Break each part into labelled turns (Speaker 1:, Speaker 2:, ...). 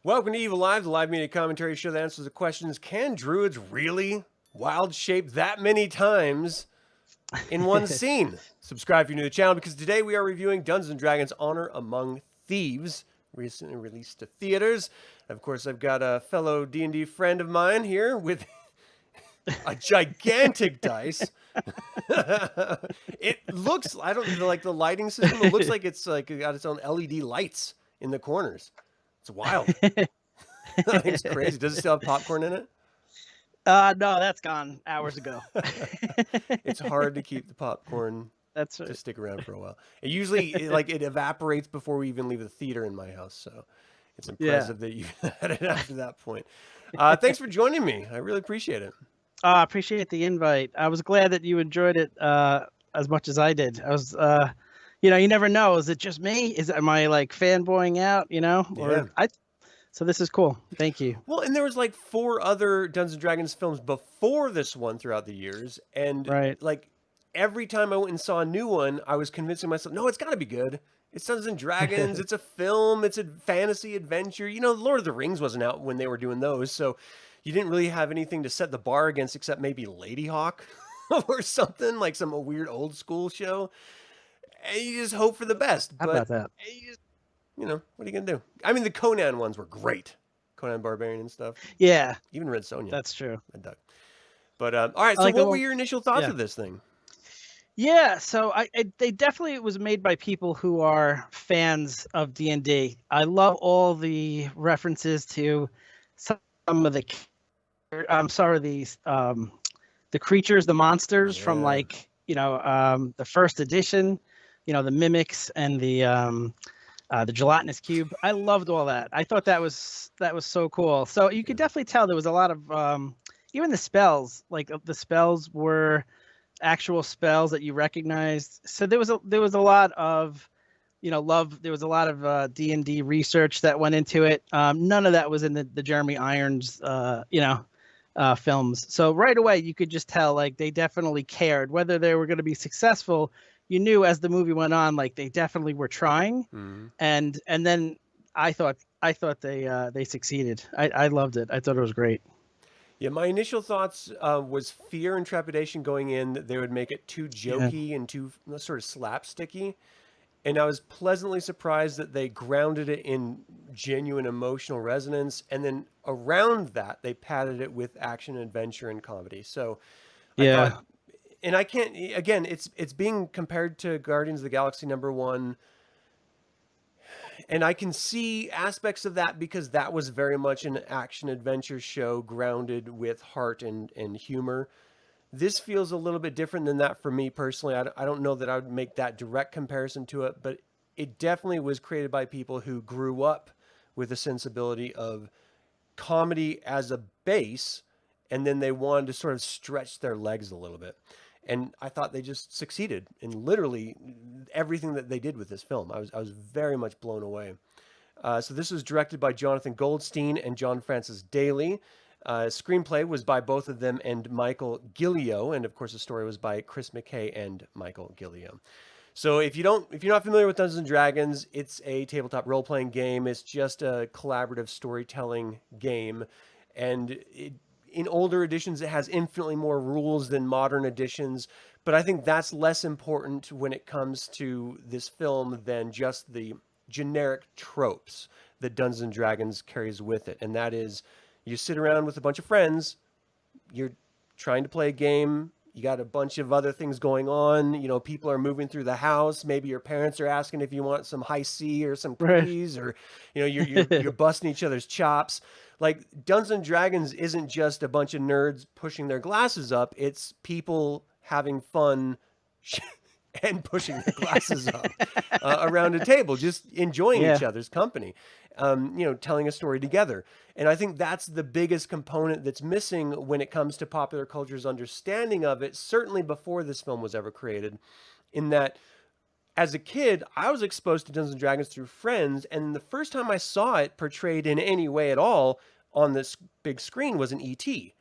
Speaker 1: Welcome to Eviliv3, the live media commentary show that answers the questions, can druids really wild shape that many times in one scene? Subscribe if you're new to the channel, because today we are reviewing Dungeons & Dragons Honor Among Thieves, recently released to theaters. Of course, I've got a fellow D&D friend of mine here with a gigantic dice. It looks, I don't like the lighting system. It looks like it's like it got its own LED lights in the corners. It's wild. I think it's crazy. Does it still have popcorn in it?
Speaker 2: No, that's gone hours ago.
Speaker 1: It's hard to keep the popcorn
Speaker 2: That's
Speaker 1: to
Speaker 2: right.
Speaker 1: stick around for a while. It usually it evaporates before we even leave the theater in my house. So it's
Speaker 2: Yeah.
Speaker 1: impressive that you had it after that point. Thanks for joining me. I really appreciate it.
Speaker 2: I appreciate the invite. I was glad that you enjoyed it as much as I did. I was, you never know. Is it just me? Am I like fanboying out?
Speaker 1: Yeah.
Speaker 2: So this is cool. Thank you.
Speaker 1: Well, and there was like 4 other Dungeons & Dragons films before this one throughout the years, and
Speaker 2: Right.
Speaker 1: like every time I went and saw a new one, I was convincing myself, no, it's got to be good. It's Dungeons & Dragons, it's a film, it's a fantasy adventure. Lord of the Rings wasn't out when they were doing those, so you didn't really have anything to set the bar against except maybe Lady Hawk or something, like some weird old school show. And you just hope for the best.
Speaker 2: How
Speaker 1: But
Speaker 2: about that?
Speaker 1: what are you gonna do? I mean, the Conan ones were great, Conan Barbarian and stuff.
Speaker 2: Yeah,
Speaker 1: Even Red Sonja.
Speaker 2: that's true.
Speaker 1: I dug. But all right.
Speaker 2: I
Speaker 1: So,
Speaker 2: like
Speaker 1: what were your initial thoughts
Speaker 2: yeah.
Speaker 1: of this thing?
Speaker 2: Yeah, so they definitely was made by people who are fans of D&D. I love all the references to some of the the creatures, the monsters from
Speaker 1: Yeah.
Speaker 2: the first edition, the mimics and the gelatinous cube. I loved all that. I thought that was so cool. So you could definitely tell there was a lot of even the spells, like the spells were actual spells that you recognized. So there was a lot of love. There was a lot of D&D research that went into it. None of that was in the Jeremy Irons films. So right away you could just tell like they definitely cared whether they were going to be successful. You knew as the movie went on, like they definitely were trying.
Speaker 1: Mm-hmm.
Speaker 2: And then I thought they succeeded. I loved it. I thought it was great.
Speaker 1: Yeah. My initial thoughts was fear and trepidation going in that they would make it too
Speaker 2: Yeah.
Speaker 1: jokey and too sort of slapsticky. And I was pleasantly surprised that they grounded it in genuine emotional resonance, and then around that they padded it with action, adventure, and comedy. So I thought,
Speaker 2: Yeah.
Speaker 1: and I can't, again, it's being compared to Guardians of the Galaxy #1, and I can see aspects of that because that was very much an action adventure show grounded with heart and humor. This feels a little bit different than that for me personally. I don't know that I would make that direct comparison to it, but it definitely was created by people who grew up with a sensibility of comedy as a base, and then they wanted to sort of stretch their legs a little bit. And I thought they just succeeded in literally everything that they did with this film. I was very much blown away. So this was directed by Jonathan Goldstein and John Francis Daly. Screenplay was by both of them and Michael Gillio, and of course the story was by Chris McKay and Michael Gillio. So if you're not familiar with Dungeons and Dragons, it's a tabletop role-playing game. It's just a collaborative storytelling game, and in older editions it has infinitely more rules than modern editions. But I think that's less important when it comes to this film than just the generic tropes that Dungeons and Dragons carries with it, and that is you sit around with a bunch of friends, you're trying to play a game, you got a bunch of other things going on, people are moving through the house, maybe your parents are asking if you want some high C or some
Speaker 2: Right.
Speaker 1: cookies, or you're busting each other's chops. Like Dungeons and Dragons isn't just a bunch of nerds pushing their glasses up, it's people having fun and pushing their glasses up around a table, just enjoying
Speaker 2: Yeah.
Speaker 1: each other's company, telling a story together. And I think that's the biggest component that's missing when it comes to popular culture's understanding of it, certainly before this film was ever created, in that as a kid, I was exposed to Dungeons and Dragons through friends, and the first time I saw it portrayed in any way at all on this big screen was in E.T.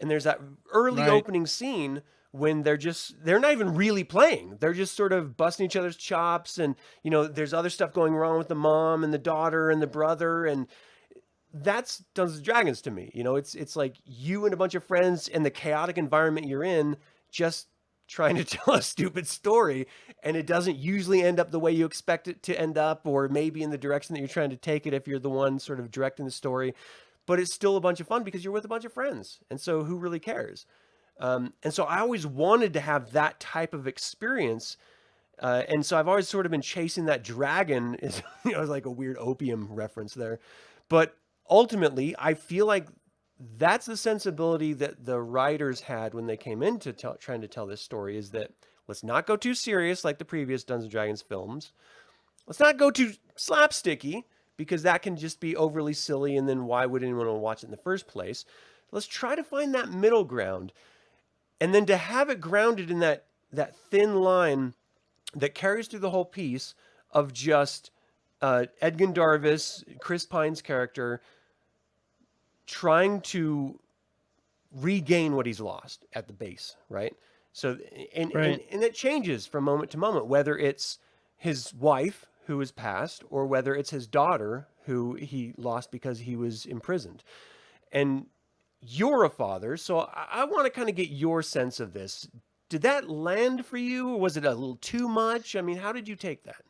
Speaker 1: And there's that early
Speaker 2: Right.
Speaker 1: opening scene when they're not even really playing. They're just sort of busting each other's chops, and there's other stuff going wrong with the mom and the daughter and the brother, and that's Dungeons and Dragons to me. You know, it's like you and a bunch of friends and the chaotic environment you're in, just trying to tell a stupid story, and it doesn't usually end up the way you expect it to end up, or maybe in the direction that you're trying to take it if you're the one sort of directing the story. But it's still a bunch of fun because you're with a bunch of friends, and so who really cares? And so I always wanted to have that type of experience. And so I've always sort of been chasing that dragon. Is it's like a weird opium reference there, but ultimately I feel like that's the sensibility that the writers had when they came into trying to tell this story. Is that let's not go too serious like the previous Dungeons and Dragons films. Let's not go too slapsticky because that can just be overly silly, and then why would anyone want to watch it in the first place? Let's try to find that middle ground, and then to have it grounded in that thin line that carries through the whole piece of just Edgin Darvis, Chris Pine's character, trying to regain what he's lost at the base, right? So, and it changes from moment to moment, whether it's his wife who is passed or whether it's his daughter who he lost because he was imprisoned. And you're a father, so I want to kind of get your sense of this. Did that land for you, or was it a little too much? I mean, how did you take that?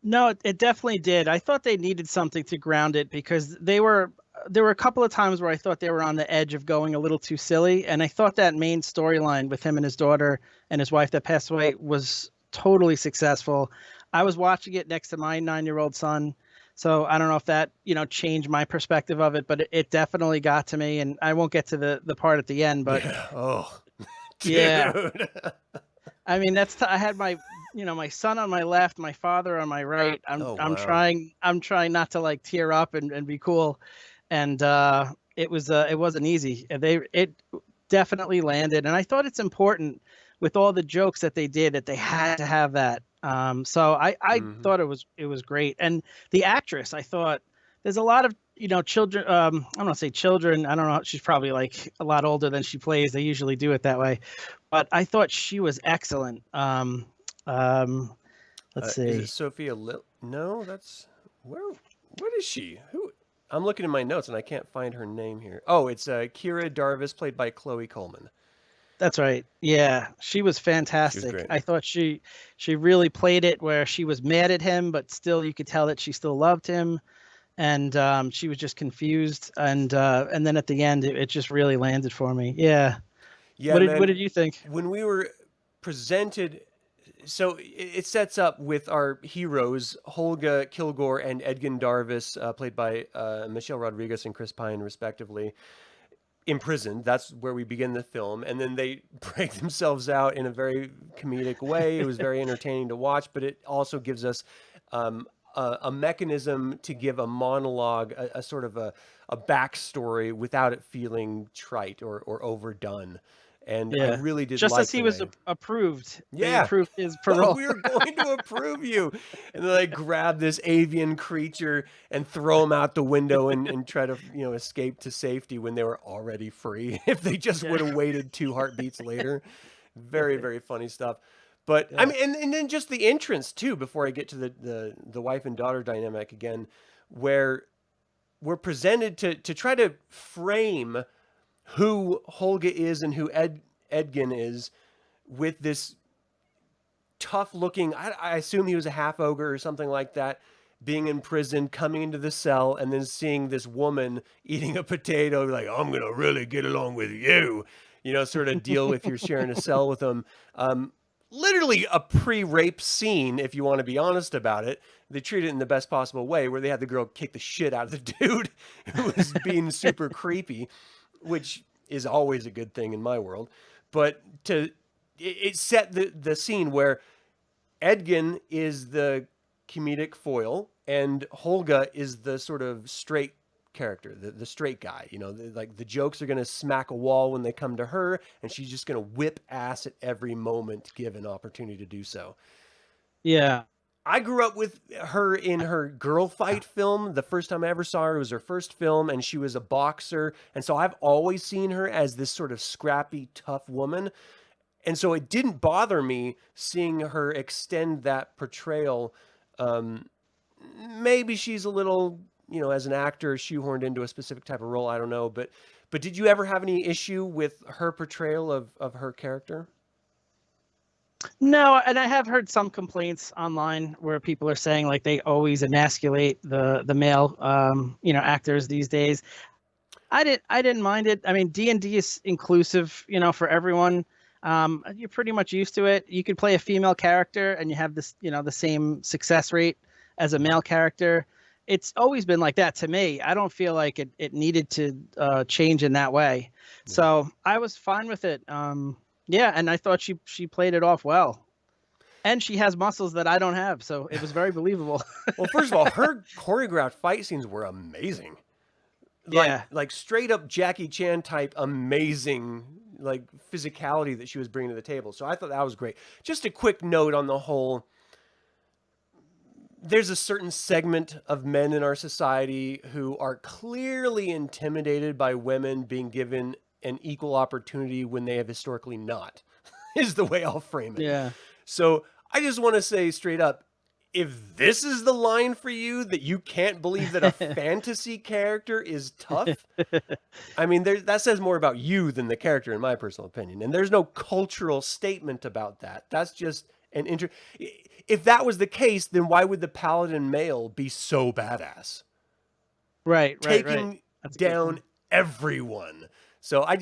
Speaker 2: No, it definitely did. I thought they needed something to ground it because there were a couple of times where I thought they were on the edge of going a little too silly, and I thought that main storyline with him and his daughter and his wife that passed away was totally successful. I was watching it next to my 9-year-old son, so I don't know if that changed my perspective of it, but it definitely got to me. And I won't get to the part at the end, but
Speaker 1: yeah. Oh, dude.
Speaker 2: Yeah, I mean I had my my son on my left, my father on my right.
Speaker 1: Oh,
Speaker 2: I'm
Speaker 1: wow.
Speaker 2: trying not to like tear up and be cool, and it wasn't easy. It definitely landed, and I thought it's important with all the jokes that they did that they had to have that. So I
Speaker 1: Mm-hmm.
Speaker 2: thought it was great, and the actress, I thought there's a lot of children. I don't want to say children. I don't know. She's probably like a lot older than she plays. They usually do it that way, but I thought she was excellent. Um, let's
Speaker 1: Is it
Speaker 2: see.
Speaker 1: Sophia Lil? No, that's where. What is she? Who? I'm looking in my notes and I can't find her name here. Oh, it's Kira Darvis, played by Chloe Coleman.
Speaker 2: That's right. Yeah, she was
Speaker 1: She was
Speaker 2: fantastic.
Speaker 1: great.
Speaker 2: I thought she really played it where she was mad at him, but still you could tell that she still loved him, and she was just confused. And then at the end, it just really landed for me. Yeah.
Speaker 1: Yeah,
Speaker 2: What
Speaker 1: man.
Speaker 2: did you think?
Speaker 1: When we were presented, so it sets up with our heroes, Holga Kilgore and Edgin Darvis, played by Michelle Rodriguez and Chris Pine, respectively, imprisoned. That's where we begin the film. And then they break themselves out in a very comedic way. It was very entertaining to watch, but it also gives us a mechanism to give a monologue, a sort of a backstory without it feeling trite or overdone. And I
Speaker 2: Yeah.
Speaker 1: really did
Speaker 2: Just as
Speaker 1: like
Speaker 2: he
Speaker 1: the
Speaker 2: was
Speaker 1: way.
Speaker 2: approved, they
Speaker 1: Yeah.
Speaker 2: approved his
Speaker 1: Oh,
Speaker 2: parole.
Speaker 1: we are going to approve you. And then they grab this avian creature and throw him out the window and try to, escape to safety when they were already free. If they just
Speaker 2: Yeah.
Speaker 1: would have waited 2 heartbeats later. Very, very funny stuff. But I
Speaker 2: Yeah.
Speaker 1: mean, and then just the entrance too, before I get to the wife and daughter dynamic again, where we're presented to try to frame who Holga is and who Edgin is with this tough looking, I assume he was a half ogre or something like that, being in prison, coming into the cell, and then seeing this woman eating a potato, like, I'm going to really get along with you, sort of deal if you're sharing a cell with them. Literally a pre-rape scene, if you want to be honest about it. They treat it in the best possible way, where they had the girl kick the shit out of the dude who was being super creepy, which is always a good thing in my world. But it set the scene where Edgin is the comedic foil, and Holga is the sort of straight character, the straight guy. Like the jokes are going to smack a wall when they come to her, and she's just going to whip ass at every moment given opportunity to do so.
Speaker 2: Yeah.
Speaker 1: I grew up with her in her girl fight film. The first time I ever saw her, it was her first film, and she was a boxer. And so I've always seen her as this sort of scrappy, tough woman. And so it didn't bother me seeing her extend that portrayal. Maybe she's a little as an actor shoehorned into a specific type of role. I don't know, but did you ever have any issue with her portrayal of her character?
Speaker 2: No, and I have heard some complaints online where people are saying like they always emasculate the male actors these days. I didn't mind it. I mean, D&D is inclusive, for everyone. You're pretty much used to it. You could play a female character and you have this, the same success rate as a male character. It's always been like that to me. I don't feel like it needed to change in that way.
Speaker 1: Yeah.
Speaker 2: So I was fine with it. Yeah, and I thought she played it off well. And she has muscles that I don't have, so it was very believable.
Speaker 1: Well, first of all, her choreographed fight scenes were amazing.
Speaker 2: Yeah.
Speaker 1: Like straight up Jackie Chan type amazing like physicality that she was bringing to the table. So I thought that was great. Just a quick note on the whole, there's a certain segment of men in our society who are clearly intimidated by women being given an equal opportunity when they have historically not, is the way I'll frame it.
Speaker 2: Yeah.
Speaker 1: So I just want to say straight up, if this is the line for you, that you can't believe that a fantasy character is tough, I mean, that says more about you than the character, in my personal opinion. And there's no cultural statement about that. That's just an if that was the case, then why would the paladin male be so badass?
Speaker 2: Right.
Speaker 1: Taking
Speaker 2: That's
Speaker 1: down everyone. So I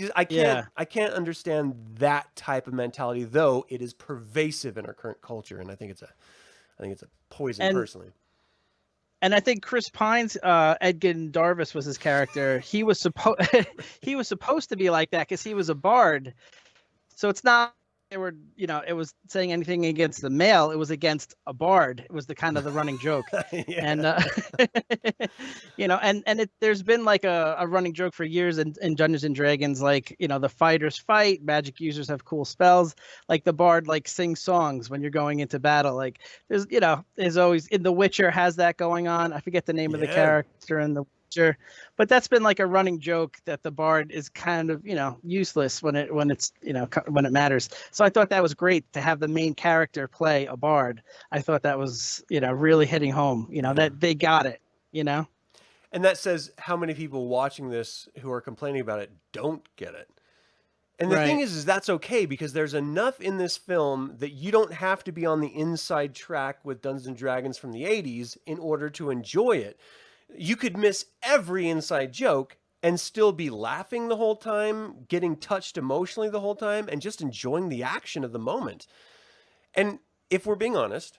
Speaker 1: can't understand that type of mentality, though it is pervasive in our current culture, and I think it's a poison, personally.
Speaker 2: And I think Chris Pine's Edgin Darvis was his character. He was supposed to be like that because he was a bard. So it's not it was saying anything against the male. It was against a bard. It was the kind of the running joke. And there's been like a running joke for years in Dungeons and Dragons, like, the fighters fight, magic users have cool spells, like the bard like sings songs when you're going into battle. Like there's always, in The Witcher has that going on. I forget the name of the character in The Witcher, but that's been like a running joke that the bard is kind of useless when it matters. So I thought that was great to have the main character play a bard. I thought that was really hitting home. That they got it.
Speaker 1: And that says how many people watching this who are complaining about it don't get it. And the thing is that's okay, because there's enough in this film that you don't have to be on the inside track with Dungeons and Dragons from the 80s in order to enjoy it. You could miss every inside joke and still be laughing the whole time, getting touched emotionally the whole time, and just enjoying the action of the moment. And if we're being honest,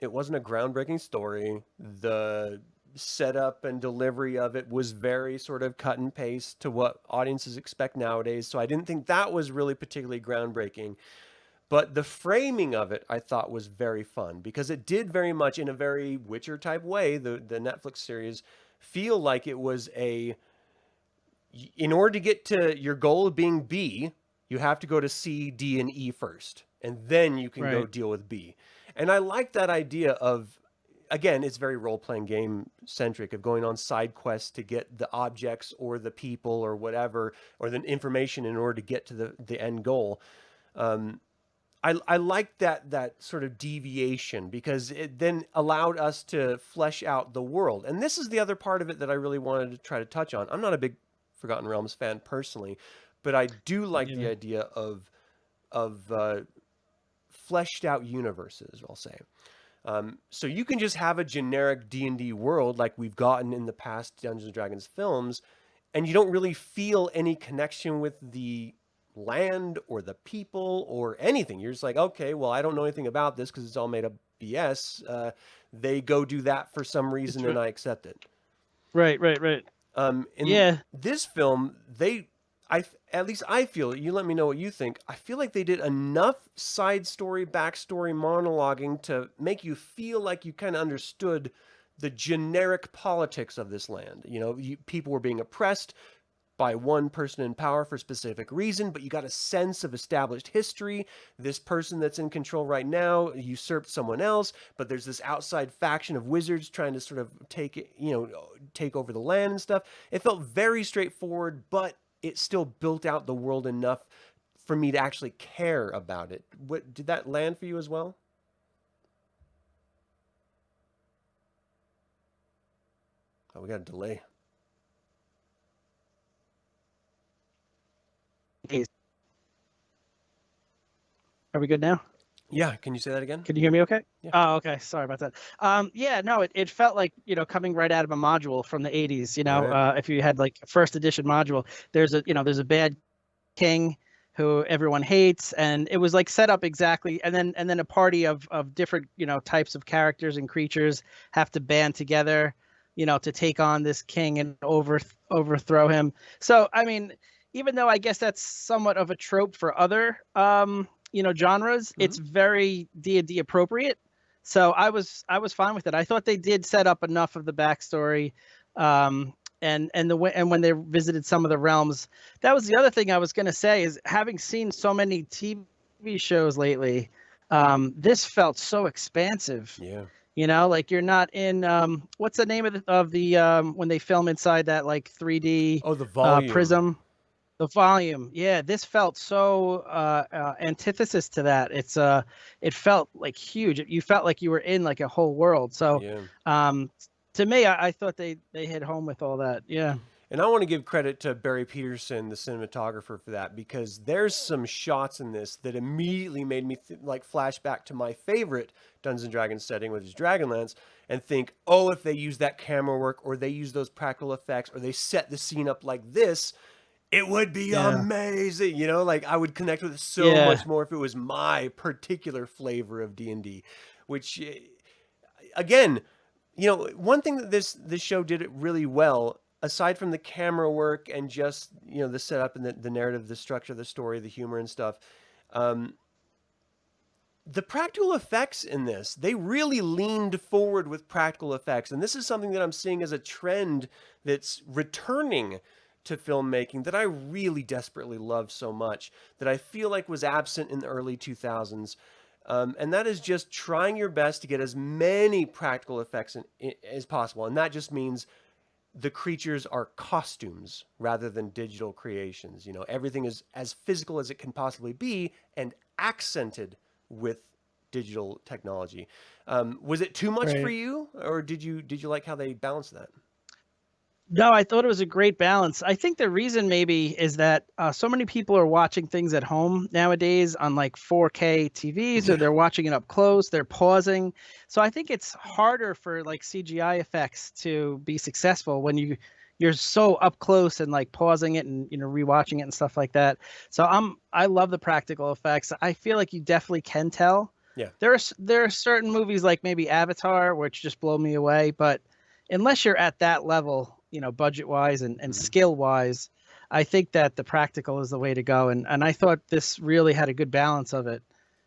Speaker 1: it wasn't a groundbreaking story. The setup and delivery of it was very sort of cut and paste to what audiences expect nowadays. So I didn't think that was really particularly groundbreaking. But the framing of it, I thought, was very fun, because it did very much, in a very Witcher type way, the Netflix series, feel like it was in order to get to your goal of being B, you have to go to C, D, and E first, and then you can go deal with B. And I like that idea of, again, it's very role-playing game centric, of going on side quests to get the objects or the people or whatever, or the information in order to get to the end goal. I like that sort of deviation, because it then allowed us to flesh out the world. And this is the other part of it that I really wanted to try to touch on. I'm not a big Forgotten Realms fan personally, but I do like the idea of fleshed out universes, I'll say. So you can just have a generic D&D world like we've gotten in the past Dungeons and Dragons films, and you don't really feel any connection with the land or the people or anything. You're just like, okay, well, I don't know anything about this because it's all made up BS. They go do that for some reason, and I accept it.
Speaker 2: Right.
Speaker 1: In this film, at least I feel, you let me know what you think, I feel like they did enough side story, backstory, monologuing to make you feel like you kind of understood the generic politics of this land. People were being oppressed by one person in power for a specific reason, but you got a sense of established history. This person that's in control right now usurped someone else, but there's this outside faction of wizards trying to sort of take over the land and stuff. It felt very straightforward, but it still built out the world enough for me to actually care about it. Did that land for you as well? Oh, we got a delay.
Speaker 2: Are we good now?
Speaker 1: Yeah, can you say that again?
Speaker 2: Can you hear me okay?
Speaker 1: Yeah.
Speaker 2: Oh, okay. Sorry about that. Yeah, no, it felt like, coming right out of a module from the 80s,
Speaker 1: Right.
Speaker 2: if you had like a first edition module, there's a bad king who everyone hates, and it was like set up exactly, and then a party of different, types of characters and creatures have to band together, to take on this king and overthrow him. So, I mean, even though I guess that's somewhat of a trope for other genres,
Speaker 1: Mhm.
Speaker 2: it's very D&D appropriate. So I was fine with it. I thought they did set up enough of the backstory, and when they visited some of the realms, that was the other thing I was going to say, is having seen so many TV shows lately, this felt so expansive.
Speaker 1: Yeah.
Speaker 2: Like you're not in, what's the name of the when they film inside that like 3D
Speaker 1: Oh, the volume.
Speaker 2: prism. The volume, yeah, this felt so antithesis to that. It felt like huge. You felt like you were in like a whole world. So,
Speaker 1: Yeah.
Speaker 2: um, to me, I thought they hit home with all that. Yeah,
Speaker 1: And I want to give credit to Barry Peterson, the cinematographer, for that, because there's some shots in this that immediately made me like flash back to my favorite Dungeons and Dragons setting, which is Dragonlance, and think, oh, if they use that camera work, or they use those practical effects, or they set the scene up like this, it would be
Speaker 2: yeah,
Speaker 1: amazing. Like I would connect with it so
Speaker 2: yeah,
Speaker 1: much more if it was my particular flavor of D&D, which again, one thing that this show did it really well, aside from the camera work and just the setup and the narrative, the structure, the story, the humor and stuff, um, the practical effects in this, they really leaned forward with practical effects, and this is something that I'm seeing as a trend that's returning to filmmaking that I really desperately love so much, that I feel like was absent in the early 2000s. And that is just trying your best to get as many practical effects as possible. And that just means the creatures are costumes rather than digital creations. Everything is as physical as it can possibly be and accented with digital technology. Was it too much for
Speaker 2: right.
Speaker 1: you, or did you like how they balanced that?
Speaker 2: No, I thought it was a great balance. I think the reason maybe is that so many people are watching things at home nowadays on like 4K TVs, or
Speaker 1: Yeah.
Speaker 2: they're watching it up close, they're pausing. So I think it's harder for like CGI effects to be successful when you're so up close and like pausing it and rewatching it and stuff like that. So I love the practical effects. I feel like you definitely can tell.
Speaker 1: Yeah.
Speaker 2: There are certain movies like maybe Avatar which just blow me away, but unless you're at that level, budget wise and
Speaker 1: Mhm.
Speaker 2: skill wise, I think that the practical is the way to go. And I thought this really had a good balance of it.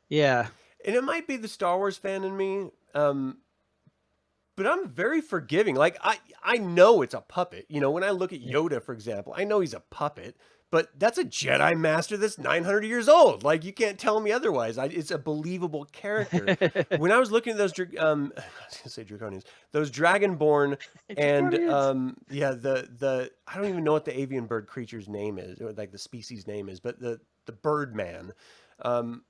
Speaker 2: Yeah.
Speaker 1: And it might be the Star Wars fan in me, but I'm very forgiving. Like I know it's a puppet. When I look at
Speaker 2: Yeah.
Speaker 1: Yoda, for example, I know he's a puppet, but that's a Jedi Master that's 900 years old. Like you can't tell me otherwise. It's a believable character. When I was looking at those, I was gonna say draconians, those Dragonborn, and
Speaker 2: Draconians.
Speaker 1: yeah, the I don't even know what the avian bird creature's name is, or like the species name is, but the Birdman. Um,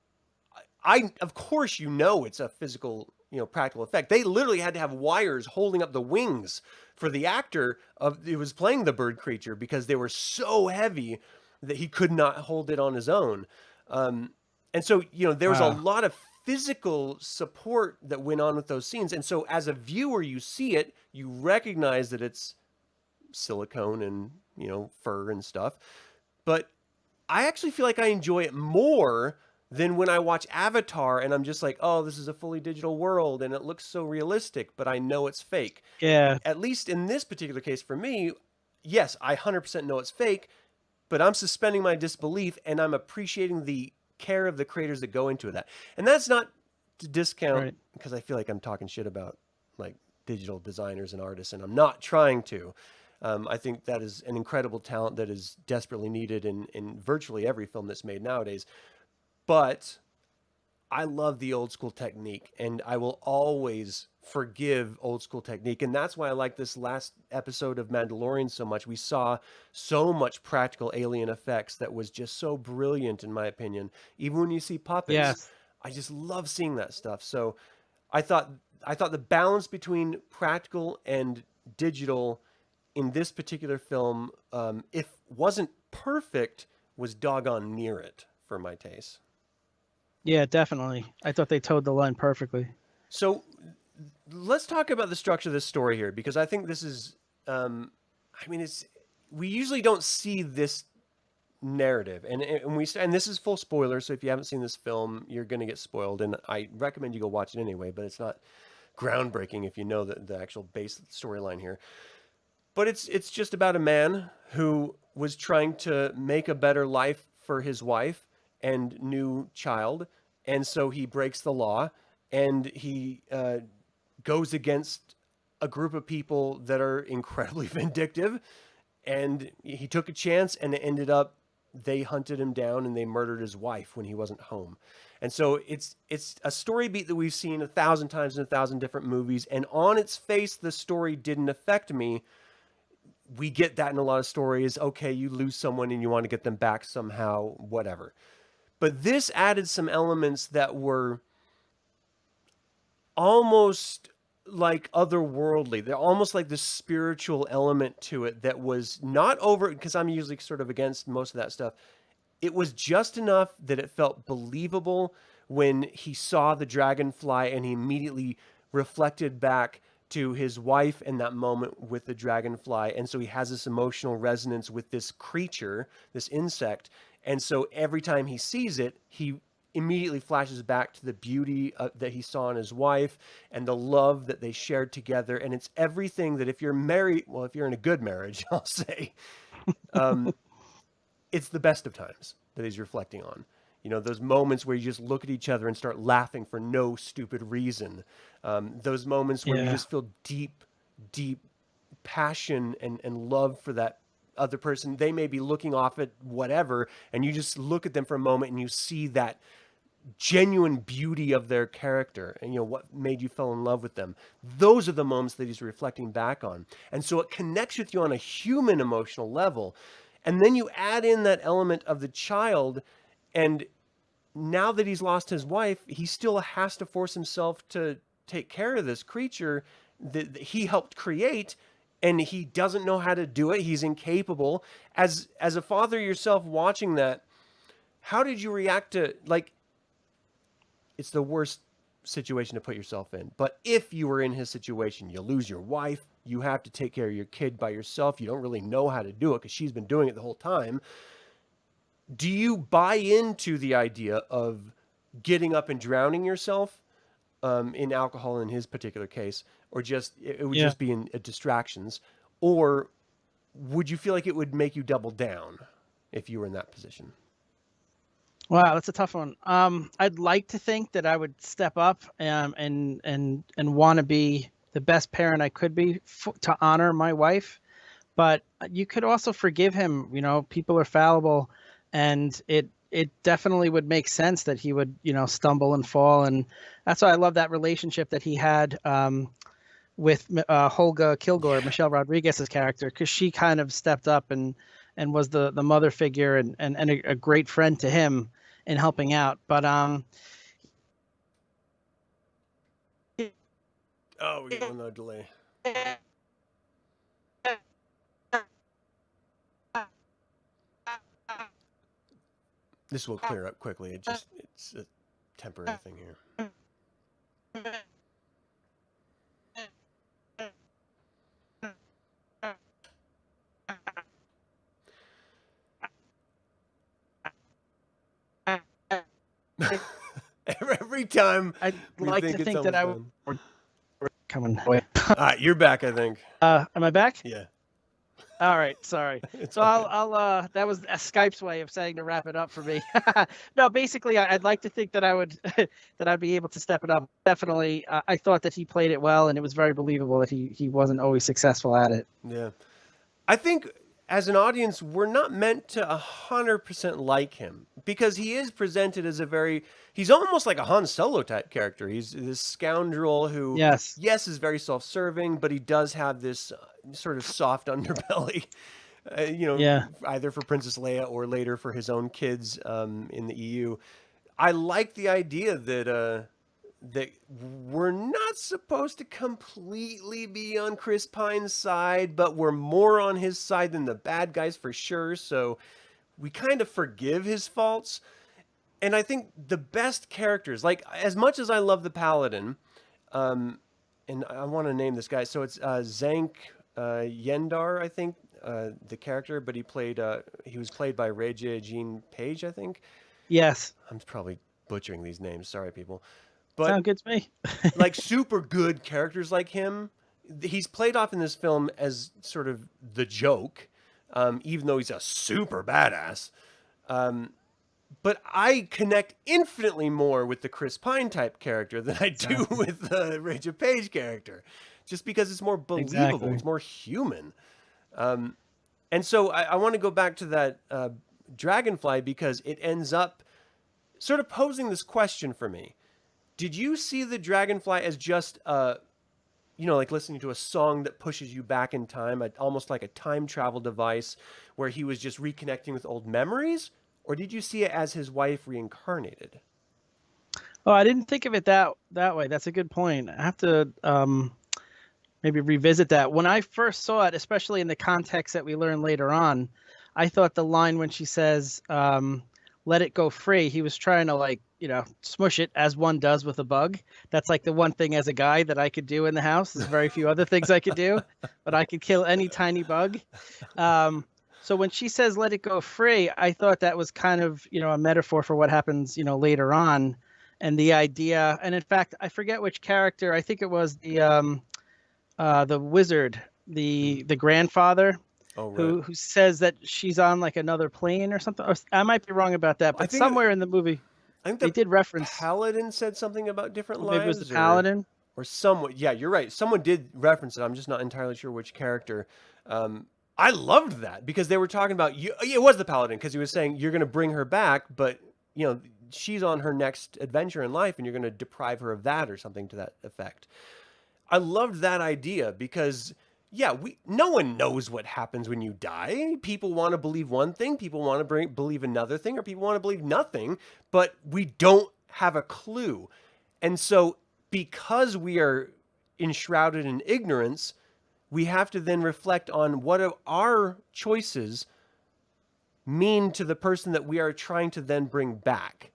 Speaker 1: I of course it's a physical, practical effect. They literally had to have wires holding up the wings for the actor of who was playing the bird creature because they were so heavy that he could not hold it on his own. Um, and so there was a
Speaker 2: Wow.
Speaker 1: lot of physical support that went on with those scenes. And so as a viewer, you see it, you recognize that it's silicone and fur and stuff, but I actually feel like I enjoy it more than when I watch Avatar and I'm just like, oh, this is a fully digital world and it looks so realistic, but I know it's fake.
Speaker 2: Yeah.
Speaker 1: At least in this particular case for me, yes, I 100% know it's fake, but I'm suspending my disbelief and I'm appreciating the care of the creators that go into that. And that's not to discount,
Speaker 2: Right.
Speaker 1: because I feel like I'm talking shit about like digital designers and artists, and I'm not trying to. I think that is an incredible talent that is desperately needed in virtually every film that's made nowadays. But I love the old school technique, and I will always forgive old school technique. And that's why I like this last episode of Mandalorian so much. We saw so much practical alien effects that was just so brilliant, in my opinion. Even when you see puppets,
Speaker 2: Yes.
Speaker 1: I just love seeing that stuff. So I thought I thought the balance between practical and digital in this particular film, if wasn't perfect, was doggone near it for my taste.
Speaker 2: Yeah, definitely. I thought they towed the line perfectly.
Speaker 1: So let's talk about the structure of this story here, because I think this is, I mean, it's we usually don't see this narrative, and this is full spoiler. So if you haven't seen this film, you're going to get spoiled, and I recommend you go watch it anyway. But it's not groundbreaking if you know the actual base storyline here. But it's just about a man who was trying to make a better life for his wife and new child, and so he breaks the law, and he goes against a group of people that are incredibly vindictive, and he took a chance, and it ended up they hunted him down and they murdered his wife when he wasn't home. And so it's a story beat that we've seen 1,000 times in 1,000 different movies, and on its face the story didn't affect me. We get that in a lot of stories. Okay, you lose someone and you want to get them back somehow, whatever. But this added some elements that were almost like otherworldly. They're almost like this spiritual element to it that was not over, because I'm usually sort of against most of that stuff. It was just enough that it felt believable when he saw the dragonfly and he immediately reflected back to his wife in that moment with the dragonfly. And so he has this emotional resonance with this creature, this insect. And so every time he sees it, he immediately flashes back to the beauty that he saw in his wife and the love that they shared together. And it's everything that if you're married, well, if you're in a good marriage, I'll say, it's the best of times that he's reflecting on. You know, those moments where you just look at each other and start laughing for no stupid reason. Those moments where you just feel deep, deep passion and love for that other person. They may be looking off at whatever, and you just look at them for a moment and you see that genuine beauty of their character and, you know, what made you fall in love with them. Those are the moments that he's reflecting back on. And so it connects with you on a human emotional level. And then you add in that element of the child, and now that he's lost his wife, he still has to force himself to take care of this creature that he helped create, and he doesn't know how to do it. He's incapable. As a father yourself watching that, how did you react to, like, it's the worst situation to put yourself in. But if you were in his situation, you lose your wife, you have to take care of your kid by yourself. You don't really know how to do it because she's been doing it the whole time. Do you buy into the idea of getting up and drowning yourself in alcohol in his particular case, or just it would just be in distractions, or would you feel like it would make you double down if you were in that position?
Speaker 2: Wow, that's a tough one. I'd like to think that I would step up and want to be the best parent I could be to honor my wife. But you could also forgive him. You know, people are fallible, and it definitely would make sense that he would, you know, stumble and fall. And that's why I love that relationship that he had with Holga Kilgore, Michelle Rodriguez's character, because she kind of stepped up and was the mother figure and a great friend to him in helping out. But
Speaker 1: oh, we get one delay. This will clear up quickly. It's a temporary thing here. Every time
Speaker 2: I'd like to think that I would coming.
Speaker 1: All right, you're back, I think.
Speaker 2: Am I back?
Speaker 1: Yeah.
Speaker 2: All right, sorry. So I'll that was a Skype's way of saying to wrap it up for me. No, basically, I'd like to think that I would that I'd be able to step it up. Definitely, I thought that he played it well, and it was very believable that he wasn't always successful at it.
Speaker 1: Yeah, I think as an audience, we're not meant to 100% like him, because he is presented as he's almost like a Han Solo type character. He's this scoundrel who, yes, is very self-serving, but he does have this sort of soft underbelly, either for Princess Leia or later for his own kids in the EU. I like the idea that that we're not supposed to completely be on Chris Pine's side, but we're more on his side than the bad guys for sure. So we kind of forgive his faults. And I think the best characters, like as much as I love the Paladin, and I want to name this guy. So it's Zank Yendar, I think, the character, but he was played by Regia Jean Page, I think.
Speaker 2: Yes.
Speaker 1: I'm probably butchering these names. Sorry, people. But
Speaker 2: Sound good to me.
Speaker 1: like super good characters like him, he's played off in this film as sort of the joke, even though he's a super badass. But I connect infinitely more with the Chris Pine type character than I do with the Rachel Page character, just because it's more believable,
Speaker 2: Exactly.
Speaker 1: it's more human. And so I want to go back to that Dragonfly because it ends up sort of posing this question for me. Did you see the Dragonfly as just like listening to a song that pushes you back in time, almost like a time travel device where he was just reconnecting with old memories? Or did you see it as his wife reincarnated?
Speaker 2: Oh, I didn't think of it that way. That's a good point. I have to maybe revisit that. When I first saw it, especially in the context that we learn later on, I thought the line when she says, let it go free, he was trying to smush it as one does with a bug. That's like the one thing as a guy that I could do in the house. There's very few other things I could do, but I could kill any tiny bug. So when she says let it go free, I thought that was kind of, a metaphor for what happens, later on. And the idea, and in fact, I forget which character, I think it was the wizard, the grandfather,
Speaker 1: Oh, right.
Speaker 2: who says that she's on like another plane or something. I might be wrong about that, but somewhere in the movie,
Speaker 1: I think
Speaker 2: they did reference.
Speaker 1: Paladin said something about different lives.
Speaker 2: Maybe it was the Paladin.
Speaker 1: Or someone. Yeah, you're right. Someone did reference it. I'm just not entirely sure which character. I loved that because they were talking about you. It was the Paladin because he was saying you're going to bring her back, but she's on her next adventure in life, and you're going to deprive her of that or something to that effect. I loved that idea because no one knows what happens when you die. People want to believe one thing, people want to believe another thing, or people want to believe nothing, but we don't have a clue. And so because we are enshrouded in ignorance, we have to then reflect on what our choices mean to the person that we are trying to then bring back.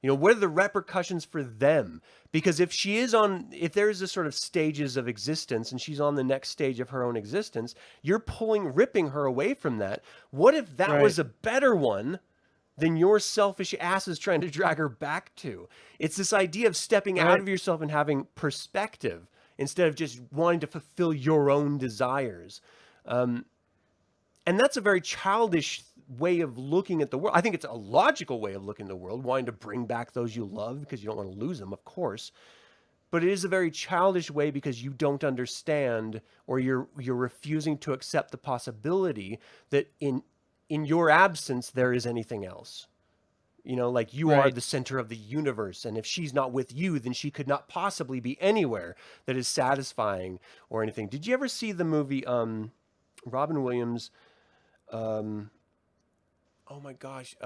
Speaker 1: What are the repercussions for them? Because if there's a sort of stages of existence and she's on the next stage of her own existence, you're ripping her away from that. What if that was a better one than your selfish asses trying to drag her back to? It's this idea of stepping out of yourself and having perspective instead of just wanting to fulfill your own desires. And that's a very childish way of looking at the world. I think it's a logical way of looking at the world, wanting to bring back those you love because you don't want to lose them, of course. But it is a very childish way because you don't understand, or you're refusing to accept the possibility that in your absence there is anything else. Like you are the center of the universe, and if she's not with you, then she could not possibly be anywhere that is satisfying or anything. Did you ever see the movie Robin Williams? Oh my gosh,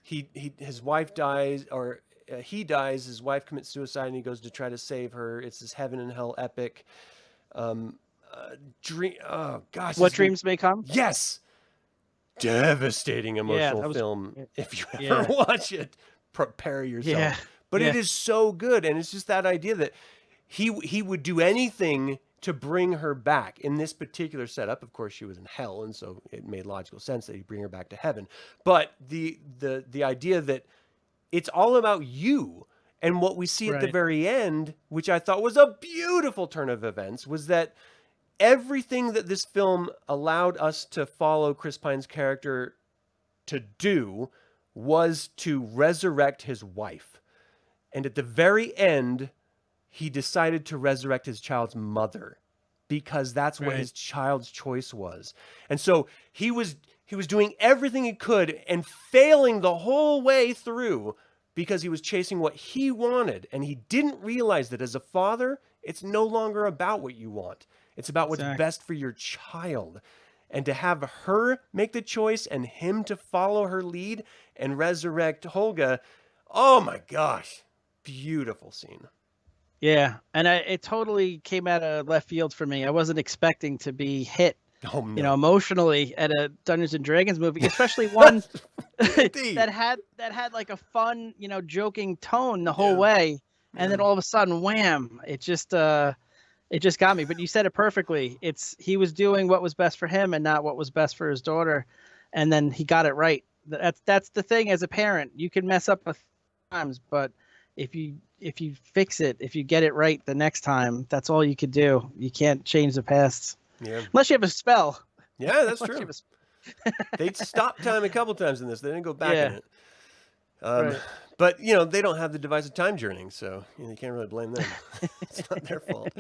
Speaker 1: his wife dies, or he dies. His wife commits suicide, and he goes to try to save her. It's this heaven and hell epic. Dream. Oh gosh,
Speaker 2: What Dreams May Come.
Speaker 1: Yes, devastating emotional film. If you ever watch it, prepare yourself.
Speaker 2: Yeah.
Speaker 1: But it is so good, and it's just that idea that he would do anything to bring her back. In this particular setup, of course, she was in hell, and so it made logical sense that he'd bring her back to heaven. But the idea that it's all about you, and what we see at the very end, which I thought was a beautiful turn of events, was that everything that this film allowed us to follow Chris Pine's character to do was to resurrect his wife. And at the very end, he decided to resurrect his child's mother because that's what his child's choice was. And so he was doing everything he could and failing the whole way through because he was chasing what he wanted. And he didn't realize that as a father, it's no longer about what you want. It's about what's best for your child. And to have her make the choice and him to follow her lead and resurrect Holga, oh my gosh. beautiful scene.
Speaker 2: Yeah, and it totally came out of left field for me. I wasn't expecting to be hit,
Speaker 1: Oh no.
Speaker 2: emotionally at a Dungeons and Dragons movie, especially one
Speaker 1: Really deep.
Speaker 2: that had like a fun, joking tone the whole
Speaker 1: Yeah.
Speaker 2: way, and
Speaker 1: Yeah.
Speaker 2: then all of a sudden, wham! It just got me. But you said it perfectly. He was doing what was best for him and not what was best for his daughter, and then he got it right. That's the thing as a parent. You can mess up a times, but if you fix it, if you get it right the next time, that's all you could do. You can't change the past
Speaker 1: Yeah.
Speaker 2: unless you have a spell.
Speaker 1: Yeah, that's
Speaker 2: Unless you
Speaker 1: true.
Speaker 2: have a,
Speaker 1: They stopped time a couple times in this. They didn't go back in
Speaker 2: yeah,
Speaker 1: it. Um,
Speaker 2: right.
Speaker 1: but they don't have the device of time journeying, so you can't really blame them. It's not their fault.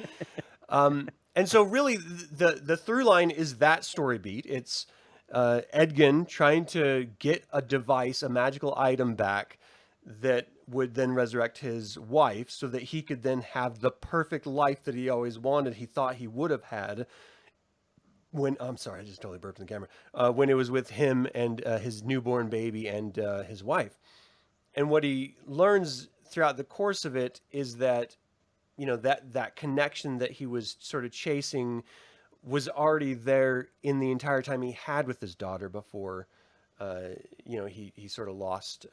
Speaker 1: And so really the through line is that story beat. It's Edgin trying to get a device, a magical item back that would then resurrect his wife so that he could then have the perfect life that he always wanted, he thought he would have had when I'm sorry, I just totally burped in the camera. When it was with him and his newborn baby and his wife. And what he learns throughout the course of it is that that connection that he was sort of chasing was already there in the entire time he had with his daughter before he sort of lost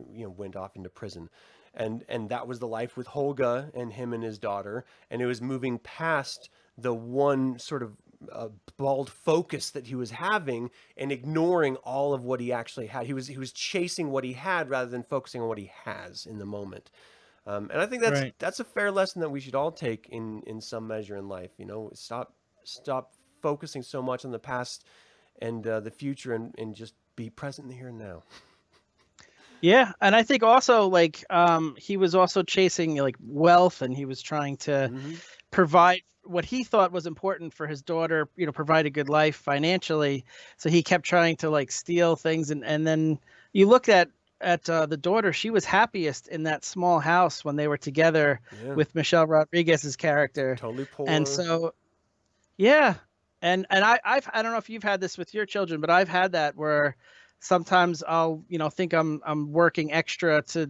Speaker 1: went off into prison. And that was the life with Holga and him and his daughter, and it was moving past the one sort of bald focus that he was having and ignoring all of what he actually had. He was chasing what he had rather than focusing on what he has in the moment. And I think
Speaker 2: Right.
Speaker 1: that's a fair lesson that we should all take in some measure in life. Stop focusing so much on the past and the future, and just be present in the here and now.
Speaker 2: Yeah, and I think also like he was also chasing like wealth, and he was trying to
Speaker 1: Hmm.
Speaker 2: provide what he thought was important for his daughter, provide a good life financially. So he kept trying to like steal things, and then you look at the daughter, she was happiest in that small house when they were together
Speaker 1: Yeah,
Speaker 2: with Michelle Rodriguez's character.
Speaker 1: totally
Speaker 2: And
Speaker 1: poor.
Speaker 2: so yeah, and I don't know if you've had this with your children, but I've had that where sometimes I'll think I'm working extra to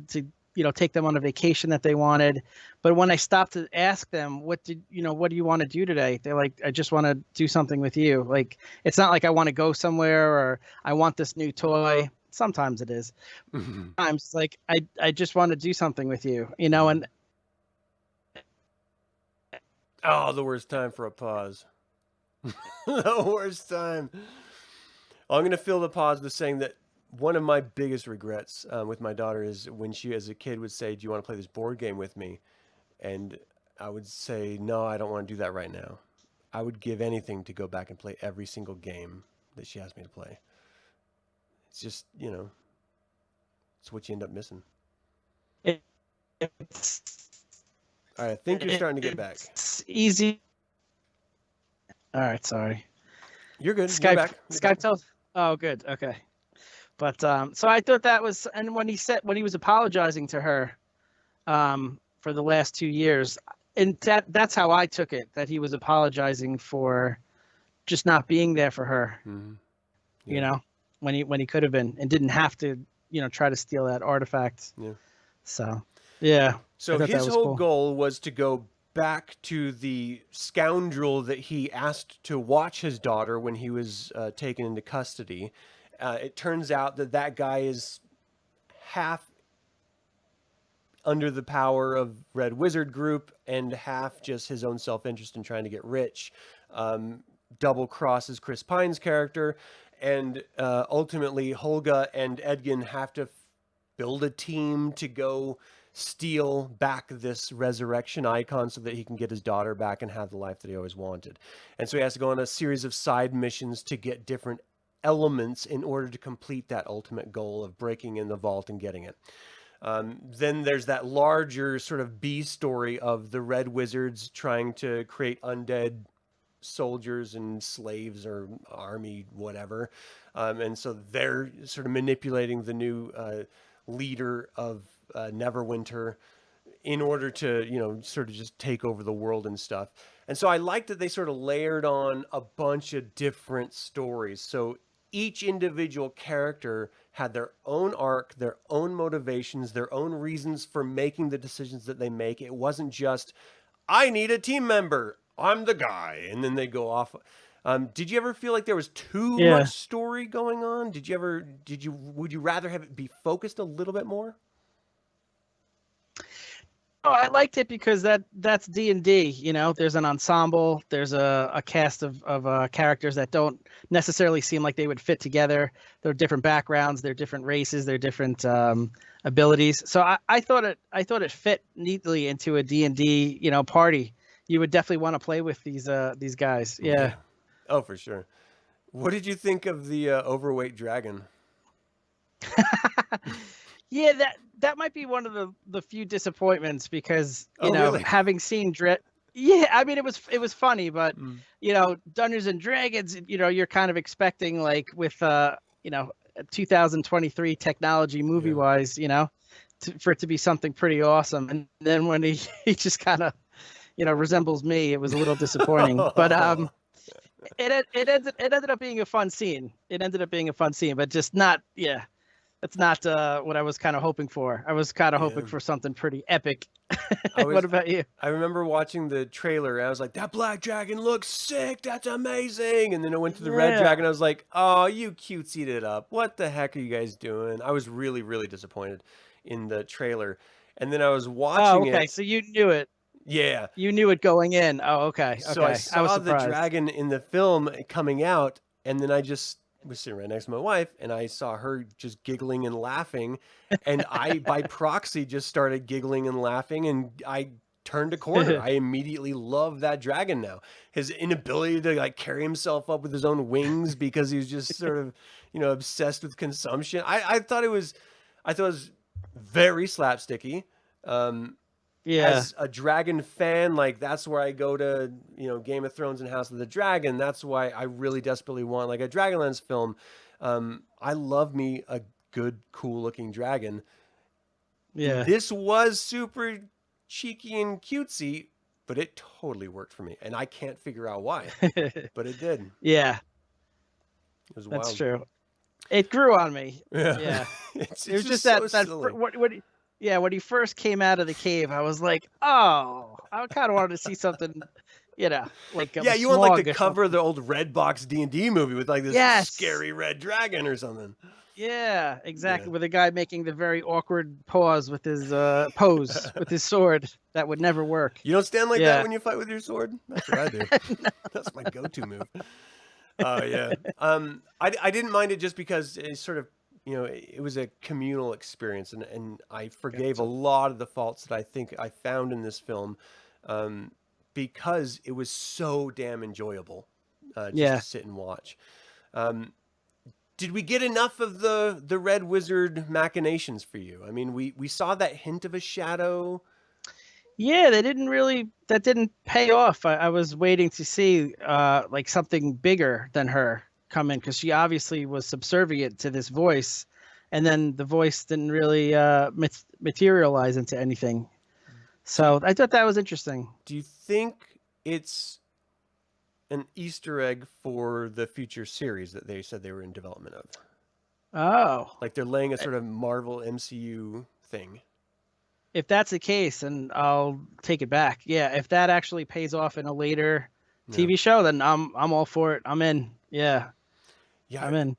Speaker 2: take them on a vacation that they wanted, but when I stop to ask them what do you want to do today, they're like, I just want to do something with you. Like it's not like I want to go somewhere or I want this new toy. Sometimes it is.
Speaker 1: Mhm.
Speaker 2: Sometimes it's like I just want to do something with you,
Speaker 1: Mhm.
Speaker 2: and
Speaker 1: Oh, the worst time for a pause. The worst time. I'm going to fill the pause with saying that one of my biggest regrets with my daughter is when she, as a kid, would say, "Do you want to play this board game with me?" And I would say, "No, I don't want to do that right now." I would give anything to go back and play every single game that she asked me to play. It's just, it's what you end up missing.
Speaker 2: it, it's
Speaker 1: All right, I think you're starting to get back.
Speaker 2: it's easy. All right, sorry.
Speaker 1: You're good. You're
Speaker 2: Skype
Speaker 1: back. You're back.
Speaker 2: Skype tells. Oh, good. Okay. But so I thought that was, and when he was apologizing to her for the last 2 years, and that's how I took it, that he was apologizing for just not being there for her,
Speaker 1: Hmm.
Speaker 2: you
Speaker 1: Yeah.
Speaker 2: know, when he could have been and didn't have to, try to steal that artifact.
Speaker 1: Yeah.
Speaker 2: So yeah, I
Speaker 1: So
Speaker 2: thought that
Speaker 1: his
Speaker 2: was
Speaker 1: whole
Speaker 2: cool.
Speaker 1: goal was to go back to the scoundrel that he asked to watch his daughter when he was taken into custody. It turns out that that guy is half under the power of Red Wizard Group and half just his own self interest in trying to get rich. Double crosses Chris Pine's character, and ultimately Holga and Edgin have to build a team to go steal back this resurrection icon so that he can get his daughter back and have the life that he always wanted. And so he has to go on a series of side missions to get different elements in order to complete that ultimate goal of breaking in the vault and getting it. Then there's that larger sort of B story of the Red Wizards trying to create undead soldiers and slaves or army, whatever. And so they're sort of manipulating the new leader of Neverwinter in order to, sort of just take over the world and stuff. And so I like that they sort of layered on a bunch of different stories. So each individual character had their own arc, their own motivations, their own reasons for making the decisions that they make. It wasn't just, I need a team member, I'm the guy, and then they go off. Did you ever feel like there was too
Speaker 2: Yeah.
Speaker 1: much story going on? Would you rather have it be focused a little bit more?
Speaker 2: Oh, I liked it because that's D&D. You know, there's an ensemble. There's a cast of characters that don't necessarily seem like they would fit together. They're different backgrounds. They're different races. They're different abilities. So I thought it fit neatly into a D&D party. You would definitely want to play with these guys. Yeah.
Speaker 1: Oh, for sure. What did you think of the overweight dragon?
Speaker 2: Yeah, that might be one of the few disappointments because
Speaker 1: Really?
Speaker 2: having seen Dread. Yeah, I mean it was funny, but
Speaker 1: Mm.
Speaker 2: Dungeons and Dragons, you're kind of expecting like with 2023 technology movie wise, for it to be something pretty awesome, and then when he just kind of resembles me, it was a little disappointing. But it ended up being a fun scene. It ended up being a fun scene, but just not that's not what I was kind of hoping for. I was kind of hoping for something pretty epic. What about you?
Speaker 1: I remember watching the trailer. And I was like, that black dragon looks sick. That's amazing. And then I went to the red dragon. I was like, oh, you cutesied it up. What the heck are you guys doing? I was really, really disappointed in the trailer. And then I was watching
Speaker 2: okay.
Speaker 1: it.
Speaker 2: So you knew it.
Speaker 1: Yeah.
Speaker 2: You knew it going in. Oh, okay.
Speaker 1: So I
Speaker 2: Okay. I was
Speaker 1: saw the
Speaker 2: surprised.
Speaker 1: dragon in the film coming out, and then I just was sitting right next to my wife, and I saw her just giggling and laughing, and I, by proxy, just started giggling and laughing, and I turned a corner. I immediately love that dragon now. His inability to like carry himself up with his own wings because he was just sort of, obsessed with consumption. I thought it was very slapsticky.
Speaker 2: Yeah.
Speaker 1: As a dragon fan, like that's where I go to, Game of Thrones and House of the Dragon. That's why I really desperately want like a Dragonlance film. I love me a good, cool looking dragon.
Speaker 2: Yeah.
Speaker 1: This was super cheeky and cutesy, but it totally worked for me, and I can't figure out why, but it did.
Speaker 2: Yeah.
Speaker 1: It was
Speaker 2: That's
Speaker 1: wild.
Speaker 2: true. It grew on me.
Speaker 1: Yeah,
Speaker 2: Yeah.
Speaker 1: it's
Speaker 2: It was just
Speaker 1: so
Speaker 2: that
Speaker 1: silly.
Speaker 2: when he first came out of the cave, I was like, oh, I kind of wanted to see something, like
Speaker 1: Yeah, you want like the
Speaker 2: Smog or
Speaker 1: cover of
Speaker 2: something.
Speaker 1: the old Redbox D&D movie with like this
Speaker 2: Yes.
Speaker 1: scary red dragon or something.
Speaker 2: Yeah, exactly.
Speaker 1: Yeah.
Speaker 2: With a guy making the very awkward pose with his with his sword that would never work.
Speaker 1: You don't stand like that
Speaker 2: Yeah.
Speaker 1: when you fight with your sword? That's what I do. That's my go-to move. Oh yeah. I didn't mind it just because it's sort of, it was a communal experience, and I forgave a lot of the faults that I think I found in this film, because it was so damn enjoyable, just to sit and watch. Did we get enough of the Red Wizard machinations for you? I mean, we saw that hint of a shadow.
Speaker 2: Yeah, that didn't pay off. I was waiting to see like something bigger than her come in because she obviously was subservient to this voice, and then the voice didn't really materialize into anything. So I thought that was interesting.
Speaker 1: Do you think it's an Easter egg for the future series that they said they were in development of?
Speaker 2: Oh,
Speaker 1: Like they're laying a sort of Marvel MCU thing.
Speaker 2: if that's the case, then I'll take it back. Yeah, if that actually pays off in a later TV show, then I'm all for it. I'm in. Yeah, I'm in.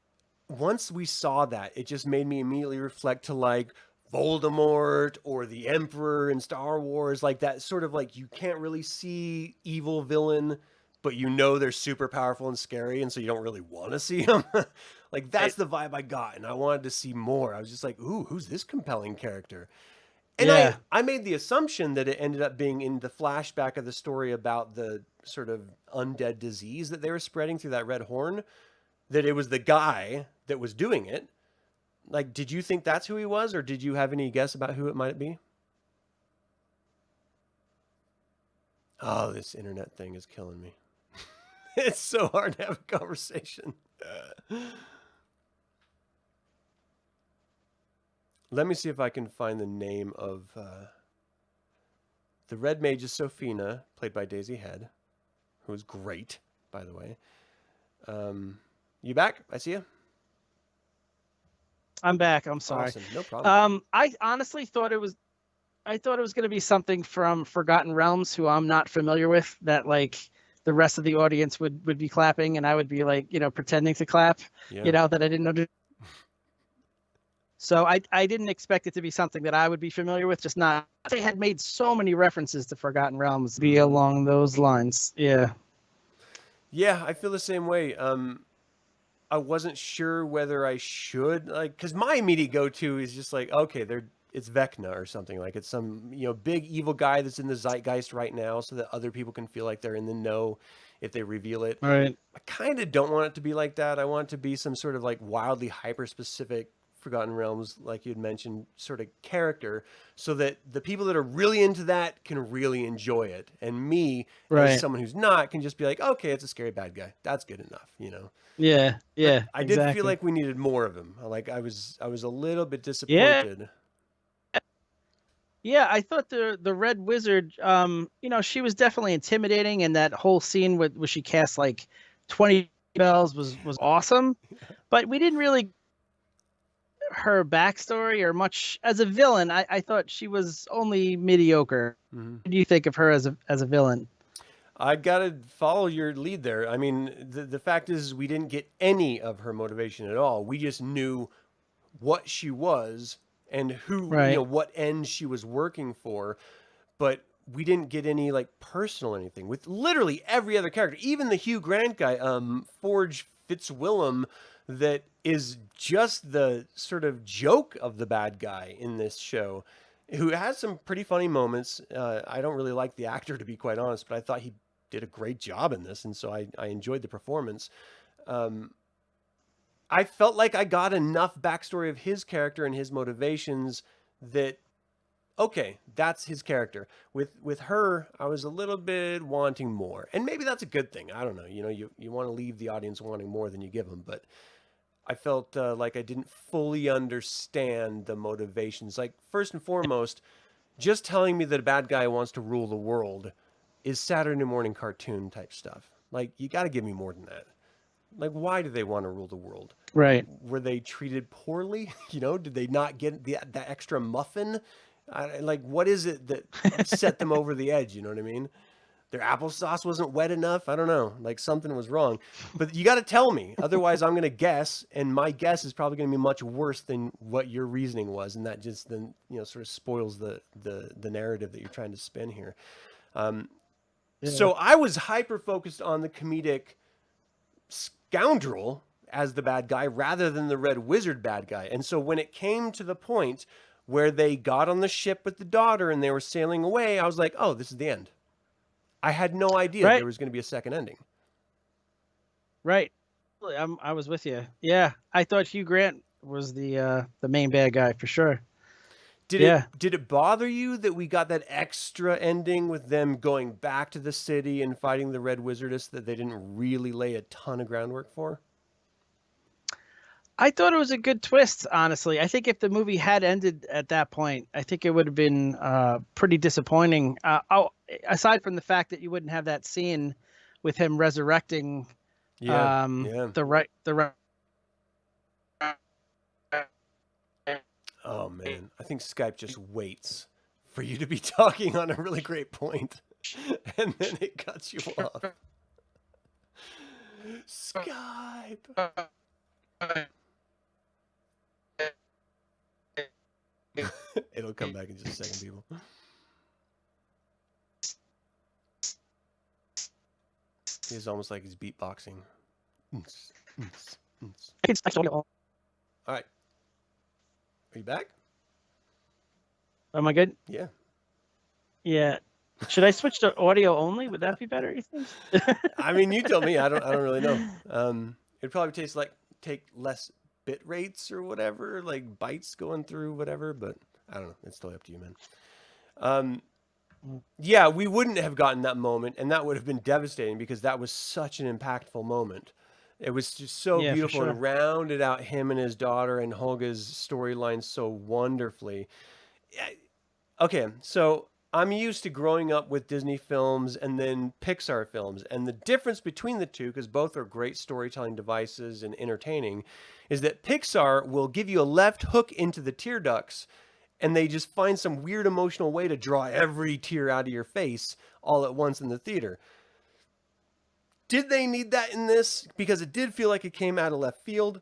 Speaker 1: Once we saw that, it just made me immediately reflect to like Voldemort or the Emperor in Star Wars, like that sort of like you can't really see evil villain, but they're super powerful and scary, and so you don't really want to see them. Like that's the vibe I got, and I wanted to see more. I was just like, ooh, who's this compelling character? And
Speaker 2: Yeah.
Speaker 1: I made the assumption that it ended up being in the flashback of the story about the sort of undead disease that they were spreading through that red horn, that it was the guy that was doing it. Like, did you think that's who he was, or did you have any guess about who it might be? Oh, this internet thing is killing me. It's so hard to have a conversation. Let me see if I can find the name of the Red Mage is Sophina, played by Daisy Head, who is great, by the way. You back? I see you.
Speaker 2: I'm back. I'm sorry.
Speaker 1: Awesome. No problem.
Speaker 2: I honestly thought it was. I thought it was going to be something from Forgotten Realms, who I'm not familiar with. That like the rest of the audience would be clapping, and I would be like, pretending to clap.
Speaker 1: Yeah.
Speaker 2: That I didn't know. So I didn't expect it to be something that I would be familiar with. Just not. They had made so many references to Forgotten Realms. Be along those lines. Yeah.
Speaker 1: Yeah, I feel the same way. I wasn't sure whether I should because my immediate go-to is just like, okay, it's Vecna or something, like it's some big evil guy that's in the zeitgeist right now, so that other people can feel like they're in the know if they reveal it.
Speaker 2: All right.
Speaker 1: I kind of don't want it to be like that. I want it to be some sort of like wildly hyper specific Forgotten Realms, like you'd mentioned, sort of character, so that the people that are really into that can really enjoy it, and me as
Speaker 2: Right.
Speaker 1: someone who's not can just be like, okay, it's a scary bad guy. That's good enough.
Speaker 2: Yeah.
Speaker 1: But
Speaker 2: Yeah.
Speaker 1: I did feel
Speaker 2: Exactly.
Speaker 1: like we needed more of him. Like I was a little bit
Speaker 2: Yeah.
Speaker 1: disappointed.
Speaker 2: Yeah, I thought the Red Wizard, she was definitely intimidating, and that whole scene where she cast like 20 spells was awesome. But we didn't really her backstory or much as a villain. I thought she was only mediocre.
Speaker 1: Hmm.
Speaker 2: What do you think of her as a villain?
Speaker 1: I gotta follow your lead there. I mean, the fact is, we didn't get any of her motivation at all. We just knew what she was and who,
Speaker 2: Right.
Speaker 1: what end she was working for, but we didn't get any like personal anything with literally every other character, even the Hugh Grant guy, Forge Fitzwillem, that is just the sort of joke of the bad guy in this show, who has some pretty funny moments. I don't really like the actor, to be quite honest, but I thought he did a great job in this, and so I enjoyed the performance. Um, I felt like I got enough backstory of his character and his motivations that okay, that's his character. With her, I was a little bit wanting more, and maybe that's a good thing. I don't know. You want to leave the audience wanting more than you give them, but I felt like I didn't fully understand the motivations. Like first and foremost, just telling me that a bad guy wants to rule the world is Saturday morning cartoon type stuff. Like you got to give me more than that. Like why do they want to rule the world?
Speaker 2: Right.
Speaker 1: Were they treated poorly? Did they not get the extra muffin? Like, what is it that set them over the edge? You know what I mean? Their applesauce wasn't wet enough. I don't know. Like something was wrong. But you got to tell me. Otherwise, I'm going to guess, and my guess is probably going to be much worse than what your reasoning was, and that just then sort of spoils the narrative that you're trying to spin here. Um,
Speaker 2: Yeah.
Speaker 1: so I was hyper focused on the comedic scoundrel as the bad guy rather than the Red Wizard bad guy. And so when it came to the point where they got on the ship with the daughter and they were sailing away, I was like, oh, this is the end. I had no idea
Speaker 2: Right.
Speaker 1: there was going to be a second ending.
Speaker 2: Right. I was with you. Yeah, I thought Hugh Grant was the main bad guy for sure. Yeah.
Speaker 1: Did it bother you that we got that extra ending with them going back to the city and fighting the Red Wizardess that they didn't really lay a ton of groundwork for?
Speaker 2: I thought it was a good twist, honestly. I think if the movie had ended at that point, I think it would have been pretty disappointing. Aside from the fact that you wouldn't have that scene with him resurrecting
Speaker 1: Yeah, yeah.
Speaker 2: the right.
Speaker 1: Oh man, I think Skype just waits for you to be talking on a really great point, and then it cuts you off. Skype. It'll come back in just a second, people. He's almost like he's beatboxing. All right. Are you back?
Speaker 2: Am I good?
Speaker 1: Yeah.
Speaker 2: Yeah. Should I switch to audio only? Would that be better, you think?
Speaker 1: I mean, you tell me. I don't really know. It'd probably take less bit rates or whatever, like bytes going through whatever, but I don't know. It's totally up to you, man. Yeah, we wouldn't have gotten that moment, and that would have been devastating because that was such an impactful moment. It was just so
Speaker 2: Yeah, for
Speaker 1: beautiful
Speaker 2: sure.
Speaker 1: and rounded out him and his daughter and Holga's storyline so wonderfully. Yeah, okay, so I'm used to growing up with Disney films and then Pixar films. And the difference between the two, because both are great storytelling devices and entertaining, is that Pixar will give you a left hook into the tear ducts and they just find some weird emotional way to draw every tear out of your face all at once in the theater. Did they need that in this? Because it did feel like it came out of left field.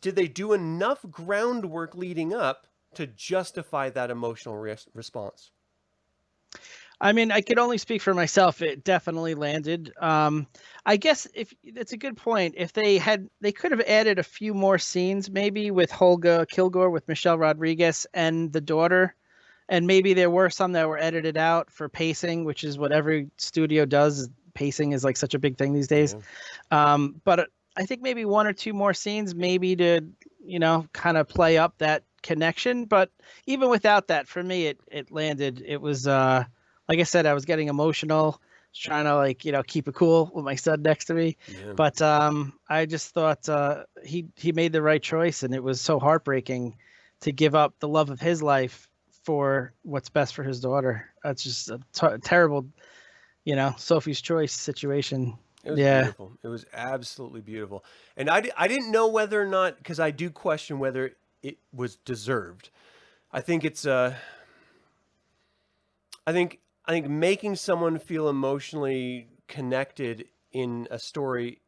Speaker 1: Did they do enough groundwork leading up to justify that emotional response?
Speaker 2: I mean, I could only speak for myself. It definitely landed. I guess if that's a good point. If they could have added a few more scenes, maybe with Holga Kilgore, with Michelle Rodriguez, and the daughter, and maybe there were some that were edited out for pacing, which is what every studio does. Pacing is like such a big thing these days. But I think maybe one or two more scenes, maybe to kind of play up that connection. But even without that, for me, it landed. It was like I said, I was getting emotional, trying to keep it cool with my son next to me.
Speaker 1: Yeah.
Speaker 2: But I just thought he made the right choice, and it was so heartbreaking to give up the love of his life for what's best for his daughter. That's just a terrible, Sophie's Choice situation.
Speaker 1: It was beautiful. It was absolutely beautiful. And I didn't know whether or not, because I do question whether it was deserved. I think it's I think making someone feel emotionally connected in a story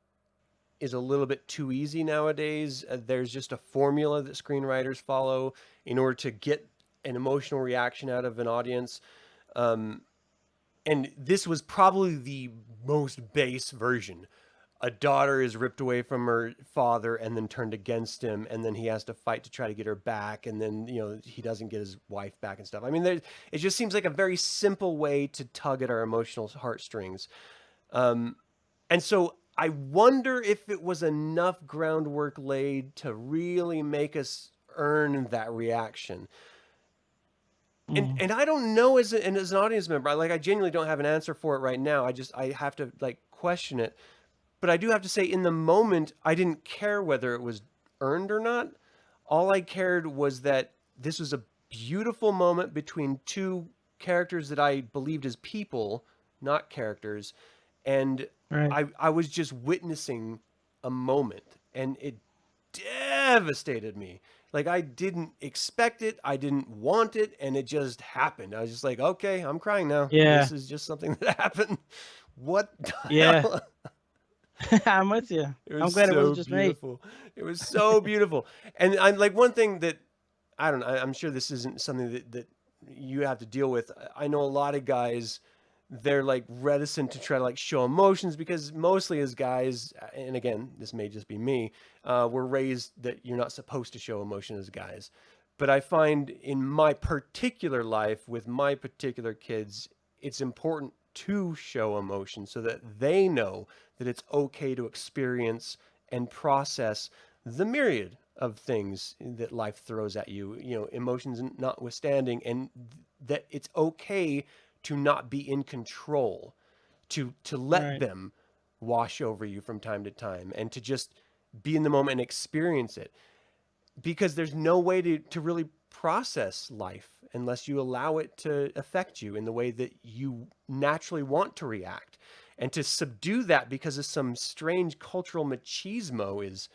Speaker 1: is a little bit too easy nowadays. There's just a formula that screenwriters follow in order to get an emotional reaction out of an audience. And this was probably the most base version. A daughter is ripped away from her father and then turned against him, and then he has to fight to try to get her back, and then he doesn't get his wife back and stuff. I mean, it just seems like a very simple way to tug at our emotional heartstrings. And so I wonder if it was enough groundwork laid to really make us earn that reaction. And I don't know as an audience member, I genuinely don't have an answer for it right now. I have to question it. But I do have to say, in the moment, I didn't care whether it was earned or not. All I cared was that this was a beautiful moment between two characters that I believed as people, not characters. And
Speaker 2: Right.
Speaker 1: I was just witnessing a moment, and it devastated me. I didn't expect it, I didn't want it, and it just happened. I was just like, okay, I'm crying now.
Speaker 2: Yeah.
Speaker 1: This is just something that happened. What the
Speaker 2: Yeah.
Speaker 1: hell?
Speaker 2: I'm with you. I'm glad it wasn't just
Speaker 1: beautiful. It was so beautiful. And I'm one thing that I don't know, I'm sure this isn't something that you have to deal with. I know a lot of guys, they're reticent to try to show emotions because mostly as guys, and again, this may just be me, we're raised that you're not supposed to show emotion as guys. But I find in my particular life with my particular kids, it's important to show emotion so that they know that it's okay to experience and process the myriad of things that life throws at you, emotions notwithstanding, and that it's okay to not be in control, to let
Speaker 2: Right.
Speaker 1: them wash over you from time to time, and to just be in the moment and experience it. Because there's no way to really process life unless you allow it to affect you in the way that you naturally want to react. And to subdue that because of some strange cultural machismo is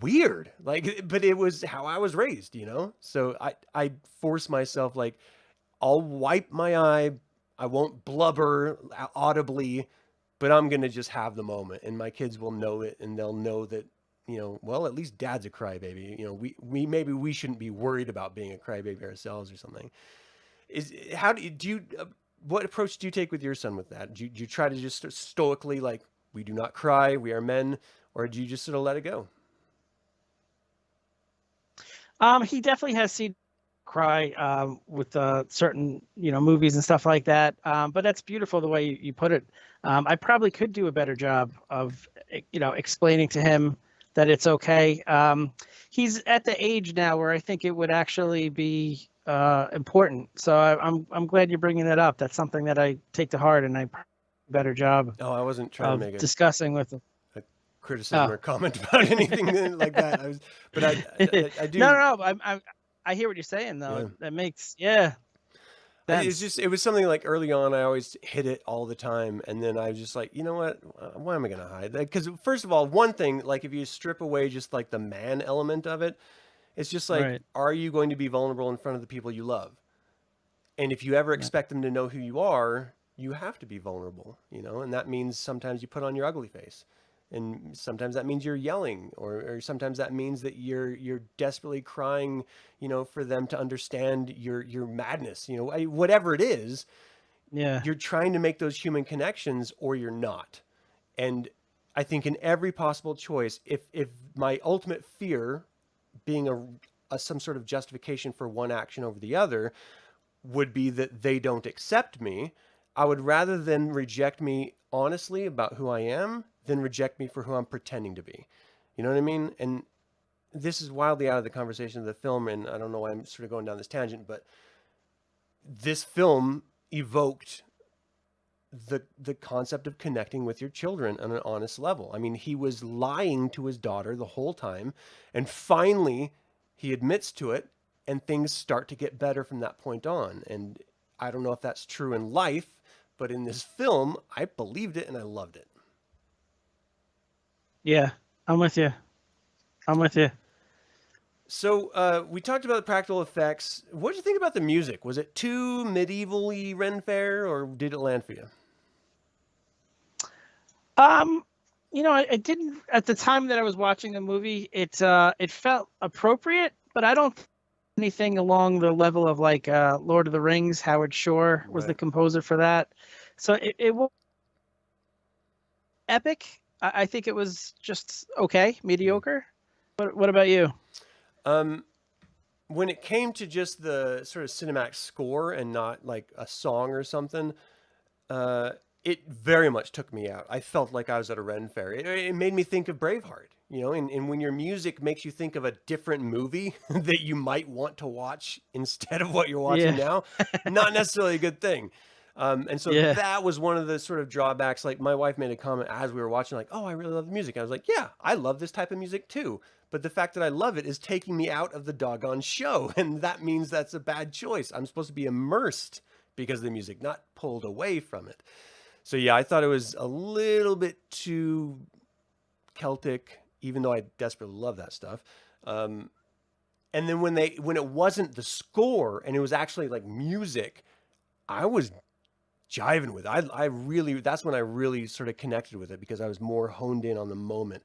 Speaker 1: weird. But it was how I was raised, So I force myself, I'll wipe my eye, I won't blubber audibly, but I'm going to just have the moment, and my kids will know it, and they'll know that, well, at least dad's a crybaby. We maybe we shouldn't be worried about being a crybaby ourselves or something. What approach do you take with your son with that? Do you try to just stoically, we do not cry, we are men, or do you just sort of let it go?
Speaker 2: He definitely has seen cry with certain movies and stuff like that. But that's beautiful the way you put it. I probably could do a better job of explaining to him that it's okay. He's at the age now where I think it would actually be important. So I'm glad you're bringing that up. That's something that I take to heart, and I better job.
Speaker 1: Oh, I wasn't trying to make
Speaker 2: discussing with him.
Speaker 1: Criticism or comment about anything like that. I do.
Speaker 2: No. I hear what you're saying though.
Speaker 1: Yeah.
Speaker 2: That makes
Speaker 1: It was something like early on, I always hit it all the time. And then I was just like, you know what? Why am I going to hide? Because, first of all, one thing, like if you strip away just like the man element of it, it's just like,
Speaker 2: Right.
Speaker 1: are you going to be vulnerable in front of the people you love? And if you ever
Speaker 2: Yeah.
Speaker 1: expect them to know who you are, you have to be vulnerable, you know? And that means sometimes you put on your ugly face. And sometimes that means you're yelling, or sometimes that means that you're desperately crying, you know, for them to understand your madness, you know, whatever it is,
Speaker 2: Yeah.
Speaker 1: you're trying to make those human connections or you're not. And I think in every possible choice, if my ultimate fear being a some sort of justification for one action over the other would be that they don't accept me, I would rather than reject me honestly about who I am than reject me for who I'm pretending to be. You know what I mean? And this is wildly out of the conversation of the film, and I don't know why I'm sort of going down this tangent, but this film evoked the concept of connecting with your children on an honest level. I mean, he was lying to his daughter the whole time, and finally he admits to it, and things start to get better from that point on. And I don't know if that's true in life, but in this film, I believed it and I loved it.
Speaker 2: Yeah. I'm with you. I'm with you.
Speaker 1: So we talked about the practical effects. What did you think about the music? Was it too medievally Ren Fair, or did it land for you?
Speaker 2: Um, I didn't at the time that I was watching the movie. It felt appropriate, but I don't anything along the level of like Lord of the Rings. Howard Shore was the
Speaker 1: Right.
Speaker 2: composer for that, so it was epic. I think it was just okay,
Speaker 1: Mm.
Speaker 2: mediocre. What about you?
Speaker 1: Um, when it came to just the sort of cinematic score and not like a song or something, uh, it very much took me out. I felt like I was at a Ren fair. It made me think of Braveheart, you know, and when your music makes you think of a different movie that you might want to watch instead of what you're watching
Speaker 2: Yeah,
Speaker 1: now, not necessarily a good thing. And so
Speaker 2: yeah,
Speaker 1: that was one of the sort of drawbacks. Like my wife made a comment as we were watching, like, "Oh, I really love the music." I was like, "Yeah, I love this type of music too." But the fact that I love it is taking me out of the doggone show, and that means that's a bad choice. I'm supposed to be immersed because of the music, not pulled away from it. So yeah, I thought it was a little bit too Celtic, even though I desperately love that stuff. Um, and then when it wasn't the score and it was actually like music, I was jiving with it. I really that's when I really sort of connected with it because I was more honed in on the moment.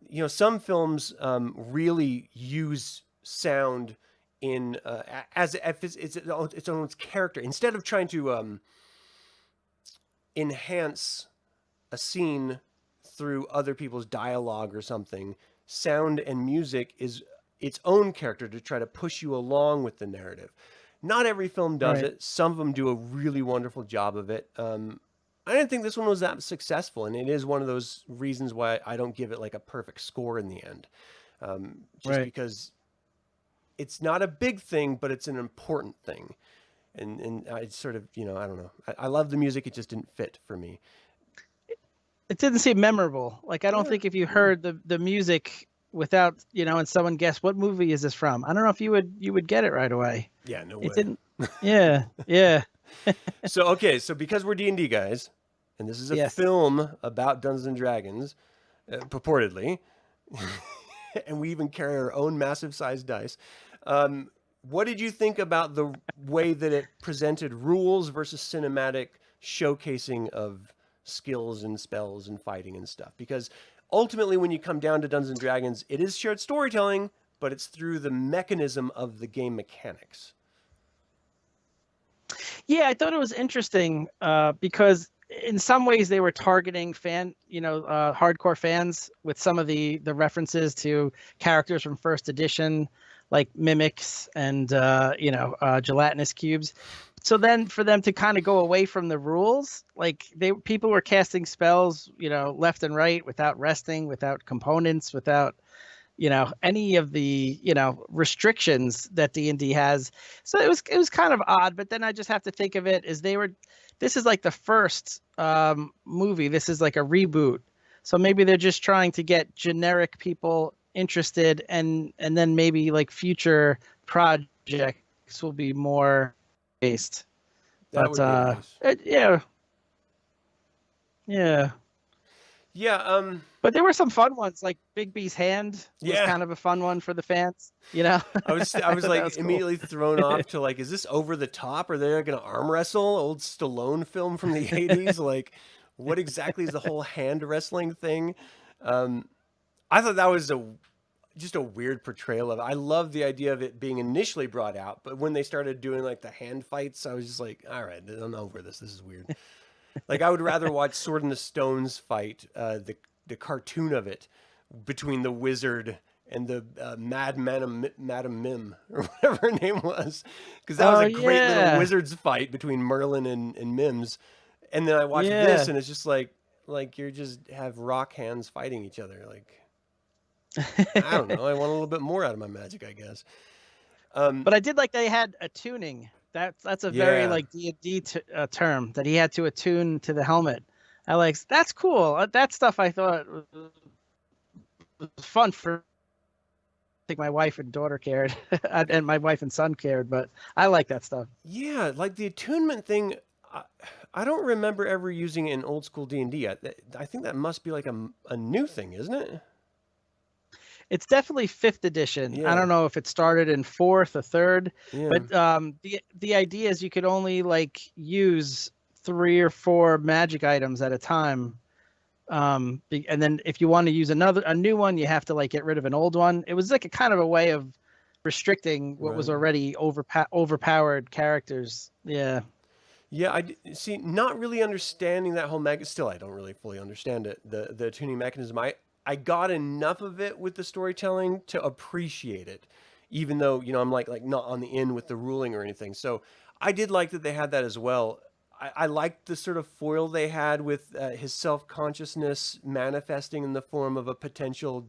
Speaker 1: You know, some films really use sound in as if its own character instead of trying to enhance a scene through other people's dialogue or something. Sound and music is its own character to try to push you along with the narrative. Not every film does
Speaker 2: right.
Speaker 1: it. Some of them do a really wonderful job of it. I didn't think this one was that successful, and it is one of those reasons why I don't give it like a perfect score in the end. Just
Speaker 2: Right.
Speaker 1: because it's not a big thing, but it's an important thing. And I sort of, you know, I don't know. I love the music. It just didn't fit for me.
Speaker 2: It didn't seem memorable. Like I don't
Speaker 1: Yeah,
Speaker 2: think if you
Speaker 1: yeah.
Speaker 2: heard the music without, and someone guessed what movie is this from, I don't know if you would get it right away.
Speaker 1: Yeah, no
Speaker 2: It
Speaker 1: way.
Speaker 2: didn't. Yeah, yeah,
Speaker 1: So okay, so because we're D&D guys, and this is a
Speaker 2: yes.
Speaker 1: film about Dungeons and Dragons, purportedly, and we even carry our own massive sized dice. What did you think about the way that it presented rules versus cinematic showcasing of skills and spells and fighting and stuff? Because ultimately, when you come down to Dungeons and Dragons, it is shared storytelling, but it's through the mechanism of the game mechanics.
Speaker 2: Yeah, I thought it was interesting because in some ways they were targeting hardcore fans with some of the references to characters from first edition, like mimics and gelatinous cubes. So then for them to kind of go away from the rules, like people were casting spells, left and right without resting, without components, without any of the restrictions that D&D has. So it was kind of odd, but then I just have to think of it as this is like the first movie. This is like a reboot, so maybe they're just trying to get generic people interested, and then maybe like future projects will be more based.
Speaker 1: That
Speaker 2: But
Speaker 1: would be nice.
Speaker 2: yeah, yeah.
Speaker 1: Yeah,
Speaker 2: But there were some fun ones, like Big B's hand was
Speaker 1: yeah.
Speaker 2: kind of a fun one for the fans. You know,
Speaker 1: I
Speaker 2: I
Speaker 1: was
Speaker 2: thought that
Speaker 1: like
Speaker 2: was cool.
Speaker 1: immediately thrown off to like, is this over the top? Are they gonna arm wrestle? Old Stallone film from the 80s? Like, what exactly is the whole hand wrestling thing? Um, I thought that was just a weird portrayal of it. I love the idea of it being initially brought out, but when they started doing like the hand fights, I was just like, all right, I'm over this. This is weird. Like I would rather watch Sword in the Stones fight, the cartoon of it between the wizard and the Madam Mim or whatever her name was, because that was
Speaker 2: Oh
Speaker 1: a great little
Speaker 2: yeah,
Speaker 1: wizards fight between Merlin and Mims. And then I watched this,
Speaker 2: yeah.
Speaker 1: and it's just like you're just have rock hands fighting each other. Like I don't know. I want a little bit more out of my magic, I guess.
Speaker 2: But I did like they had attuning. That's a very
Speaker 1: Yeah,
Speaker 2: like D&D term that he had to attune to the helmet. I like that's cool. That stuff I thought was fun for. I think my wife and daughter cared, and my wife and son cared. But I like that stuff.
Speaker 1: yeah. Like the attunement thing. I, I don't remember ever using it in old school D&D. I think that must be like a new thing, isn't it?
Speaker 2: It's definitely fifth edition. I
Speaker 1: Yeah,
Speaker 2: don't know if it started in fourth or third,
Speaker 1: yeah.
Speaker 2: but the idea is you could only like use 3 or 4 magic items at a time. And then if you want to use a new one, you have to like get rid of an old one. It was like a kind of a way of restricting what was
Speaker 1: Right.
Speaker 2: already overpowered characters. Yeah.
Speaker 1: Yeah, see. Not really understanding that whole Still, I don't really fully understand it. The tuning mechanism. I got enough of it with the storytelling to appreciate it, even though I'm like not on the in with the ruling or anything. So I did like that they had that as well. I liked the sort of foil they had with his self consciousness manifesting in the form of a potential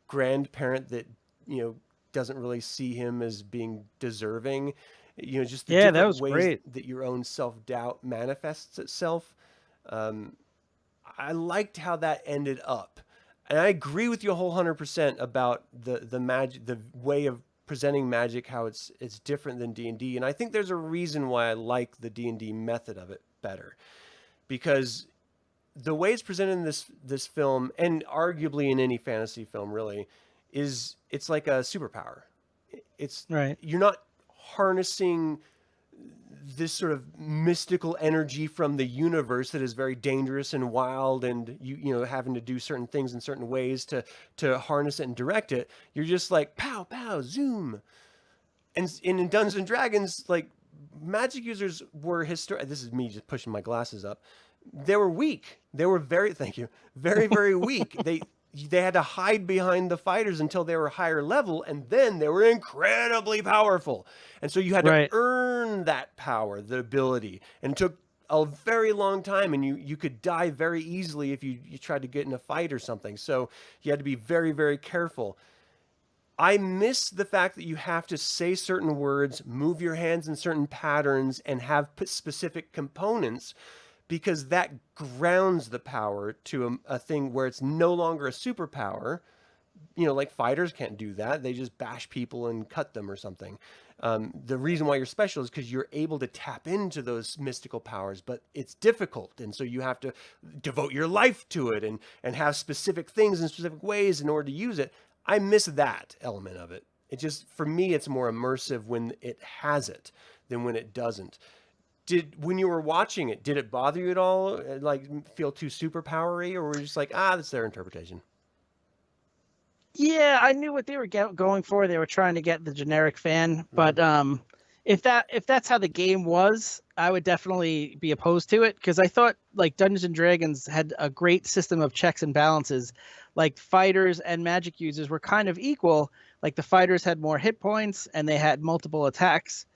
Speaker 1: grandparent that you know doesn't really see him as being deserving. Just the
Speaker 2: Yeah, that
Speaker 1: different
Speaker 2: was
Speaker 1: ways
Speaker 2: great.
Speaker 1: that your own self-doubt manifests itself. um, I liked how that ended up, and I agree with you a whole 100% about the magic, the way of presenting magic, how it's different than D&D. And I think there's a reason why I like the D&D method of it better, because the way it's presented in this film, and arguably in any fantasy film really, is it's like a superpower. It's
Speaker 2: Right.
Speaker 1: You're not harnessing this sort of mystical energy from the universe that is very dangerous and wild, and having to do certain things in certain ways to harness it and direct it. You're just like pow pow zoom. And in Dungeons and Dragons, like, magic users were this is me just pushing my glasses up. They were weak. They were very, thank you, very very weak. They had to hide behind the fighters until they were higher level, and then they were incredibly powerful. And so you had to
Speaker 2: Right.
Speaker 1: earn that power, the ability, and it took a very long time, and you could die very easily if you tried to get in a fight or something. So you had to be very very careful. I miss the fact that you have to say certain words, move your hands in certain patterns, and have specific components, because that grounds the power to a thing where it's no longer a superpower. Like fighters can't do that. They just bash people and cut them or something. The reason why you're special is because you're able to tap into those mystical powers, but it's difficult. And so you have to devote your life to it and have specific things in specific ways in order to use it. I miss that element of it. It just, for me, it's more immersive when it has it than when it doesn't. When you were watching it, did it bother you at all? Like feel too superpowery, or were you just like, that's their interpretation?
Speaker 2: Yeah, I knew what they were going for. They were trying to get the generic fan,
Speaker 1: Yeah.
Speaker 2: but if that's how the game was, I would definitely be opposed to it, because I thought like Dungeons and Dragons had a great system of checks and balances. Like fighters and magic users were kind of equal. Like the fighters had more hit points and they had multiple attacks.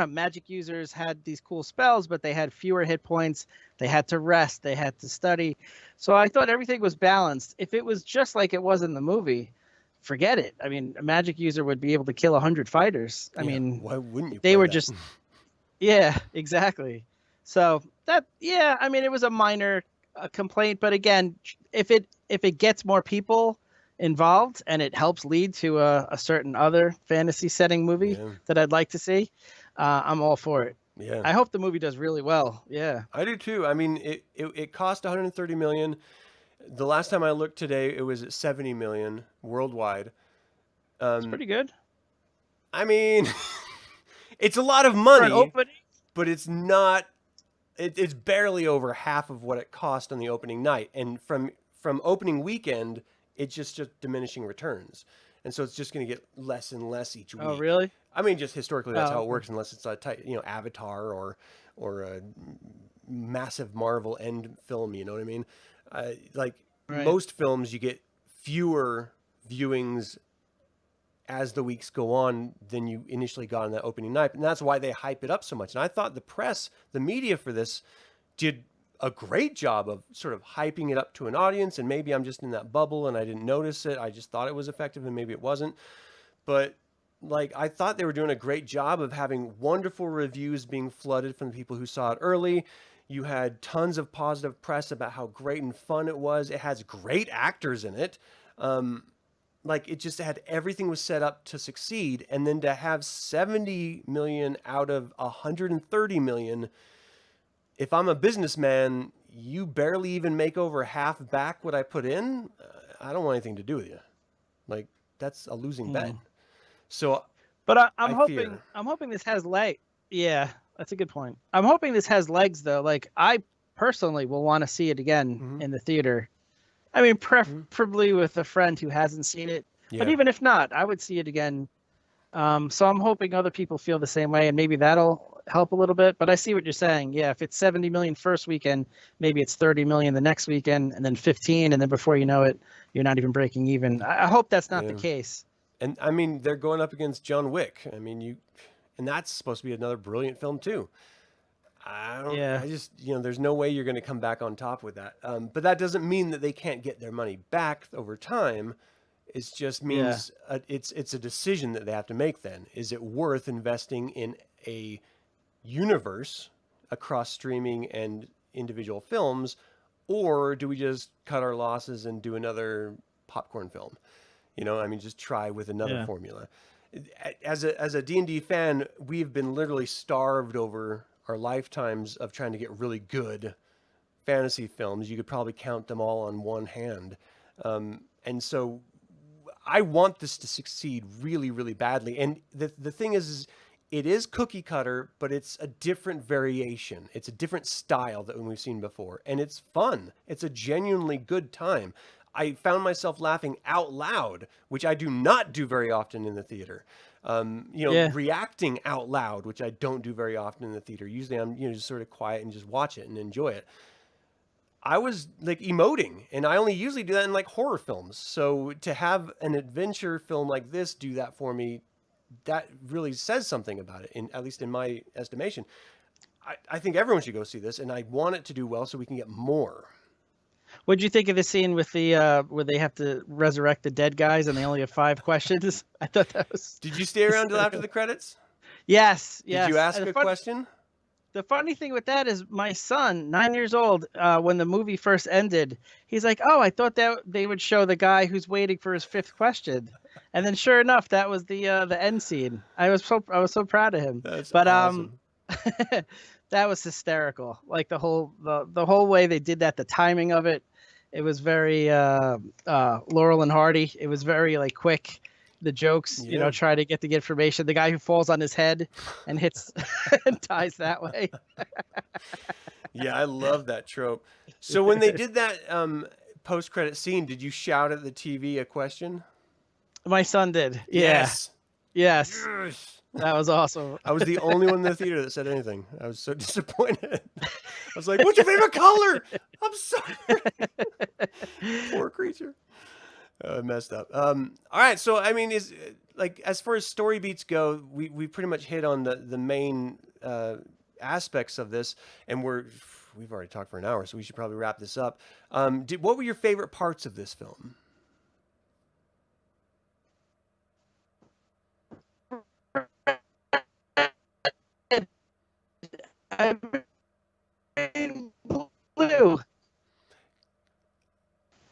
Speaker 2: Magic users had these cool spells, but they had fewer hit points. They had to rest. They had to study. So I thought everything was balanced. If it was just like it was in the movie, forget it. I mean, a magic user would be able to kill 100 fighters. I
Speaker 1: Yeah.
Speaker 2: mean,
Speaker 1: Why wouldn't you
Speaker 2: they
Speaker 1: play
Speaker 2: were
Speaker 1: that?
Speaker 2: just, yeah, exactly. So yeah, I mean, it was a minor complaint, but again, if it gets more people involved and it helps lead to a certain other fantasy setting movie
Speaker 1: Yeah.
Speaker 2: that I'd like to see, I'm all for it.
Speaker 1: Yeah.
Speaker 2: I hope the movie does really well. Yeah.
Speaker 1: I do too. I mean, it cost 130 million. The last time I looked today, it was at 70 million worldwide.
Speaker 2: It's
Speaker 1: Um,
Speaker 2: pretty good
Speaker 1: I mean, it's a lot of
Speaker 2: for an
Speaker 1: money,
Speaker 2: opening.
Speaker 1: but it's not. It's barely over half of what it cost on the opening night, and from opening weekend, it's just diminishing returns, and so it's just going to get less and less each
Speaker 2: Oh,
Speaker 1: week.
Speaker 2: really?
Speaker 1: I mean, just historically, that's
Speaker 2: Oh,
Speaker 1: how it
Speaker 2: okay.
Speaker 1: works, unless it's a tight, Avatar or a massive Marvel end film. You know what I mean? Like
Speaker 2: Right.
Speaker 1: most films, you get fewer viewings as the weeks go on than you initially got on that opening night. And that's why they hype it up so much. And I thought the press, the media for this did a great job of sort of hyping it up to an audience. And maybe I'm just in that bubble and I didn't notice it. I just thought it was effective and maybe it wasn't. But like I thought they were doing a great job of having wonderful reviews being flooded from the people who saw it early. You had tons of positive press about how great and fun it was. It has great actors in it. Um, like it just had everything was set up to succeed, and then to have 70 million out of 130 million. If I'm a businessman, you barely even make over half back what I put in. I don't want anything to do with you. Like that's a losing bet.
Speaker 2: Hmm.
Speaker 1: So
Speaker 2: But I'm
Speaker 1: I fear.
Speaker 2: hoping this has leg. Yeah, that's a good point. I'm hoping this has legs though. Like I personally will want to see it again
Speaker 1: Hmm.
Speaker 2: in the theater. I mean,
Speaker 1: Hmm.
Speaker 2: preferably with a friend who hasn't seen it. But
Speaker 1: Yeah.
Speaker 2: even if not, I would see it again. So I'm hoping other people feel the same way, and maybe that'll help a little bit. But I see what you're saying. Yeah, if it's 70 million first weekend, maybe it's 30 million the next weekend, and then 15, and then before you know it, you're not even breaking even. I hope that's not the
Speaker 1: Yeah.
Speaker 2: case.
Speaker 1: And I mean, they're going up against John Wick. I mean, and that's supposed to be another brilliant film too.
Speaker 2: Yeah,
Speaker 1: I just, there's no way you're going to come back on top with that. But that doesn't mean that they can't get their money back over time. It just
Speaker 2: yeah,
Speaker 1: means it's a decision that they have to make then. Is it worth investing in a universe across streaming and individual films, or do we just cut our losses and do another popcorn film? I mean, just try with another
Speaker 2: yeah.
Speaker 1: formula. As a D&D fan, we've been literally starved over our lifetimes of trying to get really good fantasy films. You could probably count them all on one hand. And so I want this to succeed really, really badly. And the thing is it is cookie cutter, but it's a different variation. It's a different style than we've seen before. And it's fun. It's a genuinely good time. I found myself laughing out loud, which I do not do very often in the theater.
Speaker 2: Yeah.
Speaker 1: Reacting out loud, which I don't do very often in the theater. Usually I'm, just sort of quiet and just watch it and enjoy it. I was like emoting, and I only usually do that in like horror films. So to have an adventure film like this do that for me, that really says something about it, at least in my estimation. I think everyone should go see this, and I want it to do well so we can get more.
Speaker 2: What'd you think of the scene with the where they have to resurrect the dead guys and they only have 5 questions? I thought that was
Speaker 1: Did you stay around till after the credits?
Speaker 2: yes,
Speaker 1: Did you
Speaker 2: yes.
Speaker 1: ask
Speaker 2: And
Speaker 1: a question?
Speaker 2: the funny thing with that is my son, 9 years old, when the movie first ended, he's like, "Oh, I thought that they would show the guy who's waiting for his fifth question," and then sure enough, that was the end scene. I was so proud of him.
Speaker 1: That's
Speaker 2: But
Speaker 1: awesome.
Speaker 2: that was hysterical. Like the whole way they did that, the timing of it, it was very Laurel and Hardy. It was very like quick. The jokes,
Speaker 1: Yeah.
Speaker 2: try to get the information. The guy who falls on his head and hits and dies that way.
Speaker 1: Yeah, I love that trope. So when they did that post-credit scene, did you shout at the TV a question?
Speaker 2: My son did. Yeah.
Speaker 1: Yes.
Speaker 2: Yes.
Speaker 1: Yes.
Speaker 2: That was awesome.
Speaker 1: I was the only one in the theater that said anything. I was so disappointed. I was like, "What's your favorite color?" I'm sorry. Poor creature. Messed up. All right. So I mean, is like as far as story beats go, we pretty much hit on the main aspects of this, and we've already talked for an hour, so we should probably wrap this up. What were your favorite parts of this film?
Speaker 2: I'm blue.
Speaker 1: All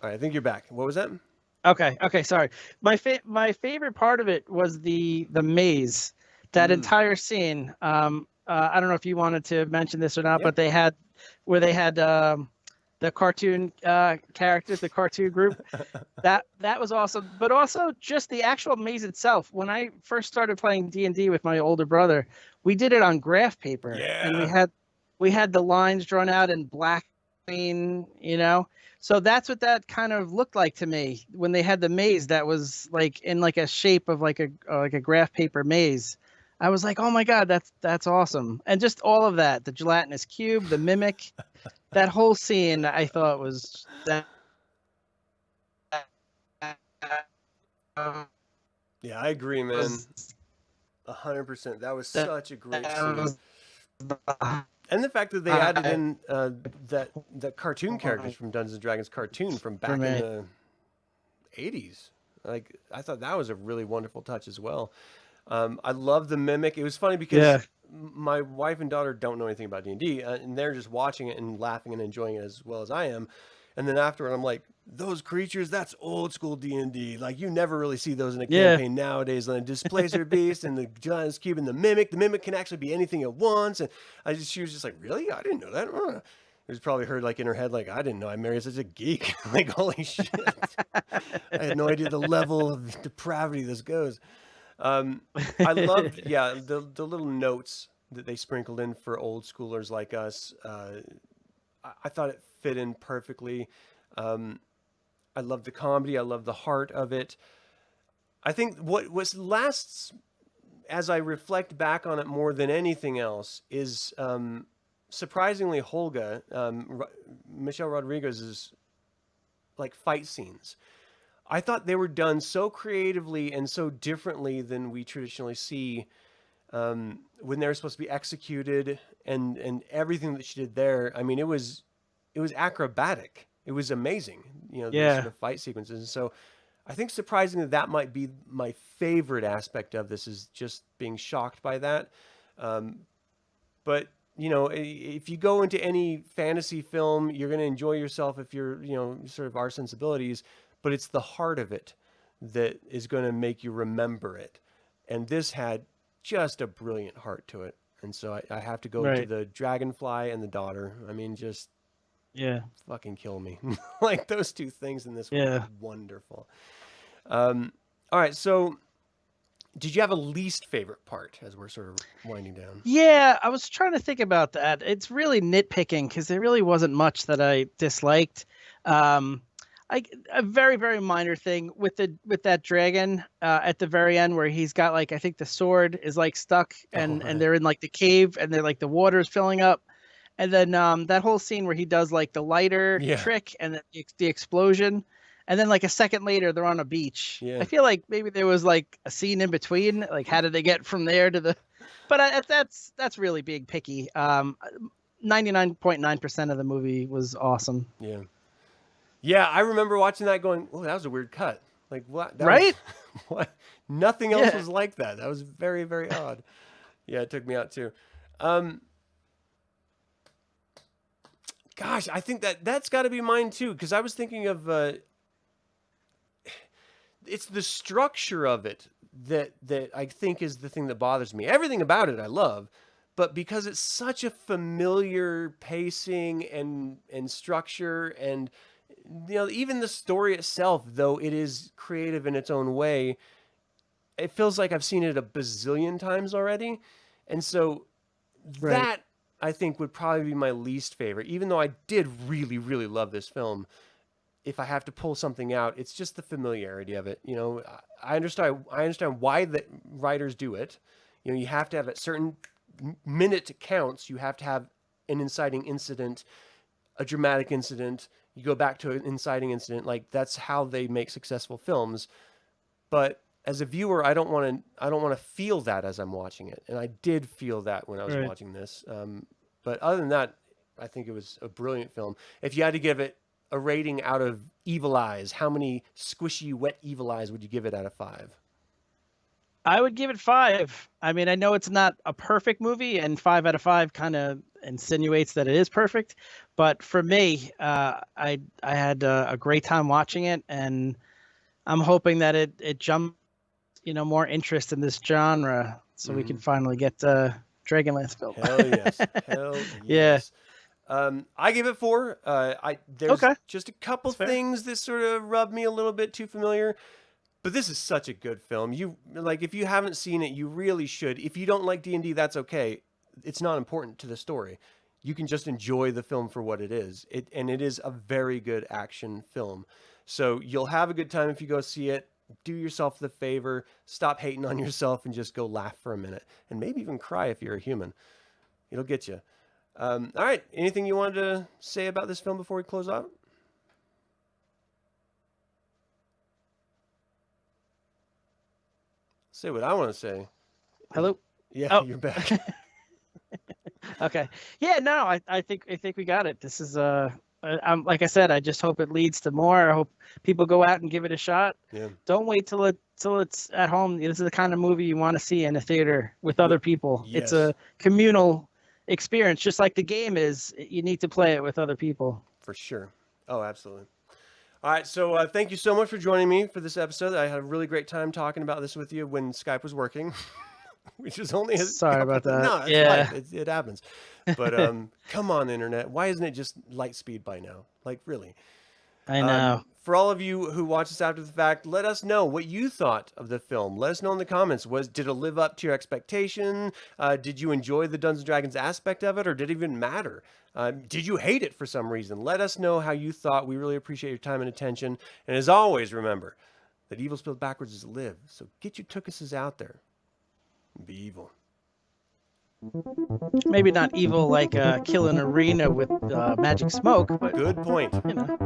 Speaker 1: right, I think you're back. What was that?
Speaker 2: Okay, sorry. My favorite part of it was the maze. That entire scene. I don't know if you wanted to mention this or not,
Speaker 1: Yeah.
Speaker 2: but they had the cartoon characters, the cartoon group. That was awesome, but also just the actual maze itself. When I first started playing D&D with my older brother, we did it on graph paper, and
Speaker 1: Yeah.
Speaker 2: we had the lines drawn out in black, green, you know. So that's what that kind of looked like to me when they had the maze that was like in like a shape of like a graph paper maze. I was like, oh my god, that's awesome, and just all of that, the gelatinous cube, the mimic, that whole scene, I thought was that.
Speaker 1: Yeah, I agree, man.
Speaker 2: Was
Speaker 1: 100%. That was
Speaker 2: that
Speaker 1: such a great scene.
Speaker 2: was the
Speaker 1: And the fact that they added
Speaker 2: high
Speaker 1: in that cartoon characters
Speaker 2: point
Speaker 1: from Dungeons and Dragons cartoon from
Speaker 2: for
Speaker 1: back in
Speaker 2: me.
Speaker 1: the 80s. Like I thought that was a really wonderful touch as well. I love the mimic. It was funny because
Speaker 2: Yeah,
Speaker 1: my wife and daughter don't know anything about D&D, and they're just watching it and laughing and enjoying it as well as I am. And then afterward, I'm like, those creatures, that's old school D&D. Like you never really see those in a
Speaker 2: yeah,
Speaker 1: campaign nowadays. And the Displacer Beast and the Giant's Cube and the Mimic. The Mimic can actually be anything at once. And she was just like, really? I didn't know that. It was probably heard like in her head, like, I didn't know I married such a geek. Like, holy shit. I had no idea the level of depravity this goes. Um, I loved, yeah, the little notes that they sprinkled in for old schoolers like us. I thought it fit in perfectly. Um, I love the comedy. I love the heart of it. I think what was lasts as I reflect back on it more than anything else is surprisingly Holga, Michelle Rodriguez's like fight scenes. I thought they were done so creatively and so differently than we traditionally see when they're supposed to be executed and everything that she did there. I mean, it was acrobatic. It was amazing, you know, those sort
Speaker 2: yeah,
Speaker 1: of fight sequences. And so I think surprisingly that might be my favorite aspect of this is just being shocked by that. Um, but you know, if you go into any fantasy film, you're going to enjoy yourself if you're, you know, sort of our sensibilities, but it's the heart of it that is going to make you remember it. And this had just a brilliant heart to it. And so I have to go to
Speaker 2: right,
Speaker 1: the dragonfly and the daughter. I mean, just
Speaker 2: yeah,
Speaker 1: fucking kill me. Like those two things in this were
Speaker 2: yeah.
Speaker 1: wonderful. Um, all right. So did you have a least favorite part as we're sort of winding down?
Speaker 2: Yeah, I was trying to think about that. It's really nitpicking because there really wasn't much that I disliked. Um, a very very minor thing with that dragon at the very end where he's got like I think the sword is like stuck
Speaker 1: Oh,
Speaker 2: and
Speaker 1: right.
Speaker 2: they're in like the cave and they're like the water's filling up, and then that whole scene where he does like the lighter
Speaker 1: Yeah.
Speaker 2: trick and then the explosion, and then like a second later they're on a beach. I
Speaker 1: Yeah.
Speaker 2: feel like maybe there was like a scene in between. Like how did they get from there to the? But that's really being picky. 99.9% of the movie was awesome.
Speaker 1: Yeah. Yeah. I remember watching that going, oh, that was a weird cut. Like, what? That was
Speaker 2: Right?
Speaker 1: what? Nothing else
Speaker 2: Yeah.
Speaker 1: was like that. That was very, very odd. Yeah. It took me out too. Um, Gosh, I think that's got to be mine too. Because I was thinking of it's the structure of it that I think is the thing that bothers me. Everything about it I love, but because it's such a familiar pacing and structure and you know even the story itself, though it is creative in its own way, it feels like I've seen it a bazillion times already, and so
Speaker 2: Right.
Speaker 1: that I think would probably be my least favorite. Even though I did really really love this film, if I have to pull something out, it's just the familiarity of it. You know, I understand. I understand why the writers do it. You know, you have to have at certain minute counts. You have to have an inciting incident, a dramatic incident. You go back to an inciting incident. Like that's how they make successful films. But as a viewer, I don't want to. I don't want to feel that as I'm watching it, and I did feel that when I was
Speaker 2: Right.
Speaker 1: watching this. But other than that, I think it was a brilliant film. If you had to give it a rating out of evil eyes, how many squishy, wet evil eyes would you give it out of 5?
Speaker 2: I would give it 5. I mean, I know it's not a perfect movie, and 5 out of 5 kind of insinuates that it is perfect. But for me, I had a great time watching it, and I'm hoping that it jumps, more interest in this genre, so we
Speaker 1: Mm-hmm.
Speaker 2: can finally get Dragonlance film.
Speaker 1: Hell yes. Hell
Speaker 2: Yeah.
Speaker 1: yes. I give it 4. There's
Speaker 2: Okay.
Speaker 1: just a couple
Speaker 2: That's fair.
Speaker 1: things that sort of rub me a little bit too familiar. But this is such a good film. You like if you haven't seen it, you really should. If you don't like D&D, that's okay. It's not important to the story. You can just enjoy the film for what it is. It is a very good action film. So you'll have a good time if you go see it. Do yourself the favor, stop hating on yourself and just go laugh for a minute and maybe even cry if you're a human. It'll get you. All right. Anything you wanted to say about this film before we close out? Say what I want to say.
Speaker 2: Hello.
Speaker 1: Yeah,
Speaker 2: Oh.
Speaker 1: you're back.
Speaker 2: Okay. Yeah. No, I think we got it. This is I'm like I said. I just hope it leads to more. I hope people go out and give it a shot.
Speaker 1: Yeah.
Speaker 2: Don't wait till it's at home. This is the kind of movie you want to see in a theater with other people.
Speaker 1: Yes.
Speaker 2: It's a communal experience, just like the game is. You need to play it with other people.
Speaker 1: For sure. Oh, absolutely. All right. So thank you so much for joining me for this episode. I had a really great time talking about this with you when Skype was working, which is only
Speaker 2: Sorry about that.
Speaker 1: No, it's
Speaker 2: Yeah.
Speaker 1: life. It happens. But come on, internet. Why isn't it just light speed by now? Like, really?
Speaker 2: I know.
Speaker 1: For all of you who watch this after the fact, let us know what you thought of the film. Let us know in the comments. Did it live up to your expectation? Did you enjoy the Dungeons & Dragons aspect of it, or did it even matter? Did you hate it for some reason? Let us know how you thought. We really appreciate your time and attention. And as always, remember that evil spelled backwards is live. So get your tookuses out there and be evil.
Speaker 2: Maybe not evil like kill an arena with magic smoke, but
Speaker 1: Good point.
Speaker 2: you know,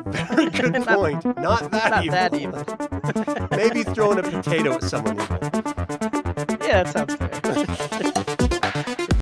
Speaker 1: Very good point. Not that
Speaker 2: not
Speaker 1: evil.
Speaker 2: that evil.
Speaker 1: Maybe throwing a potato at someone evil.
Speaker 2: Yeah, that sounds good.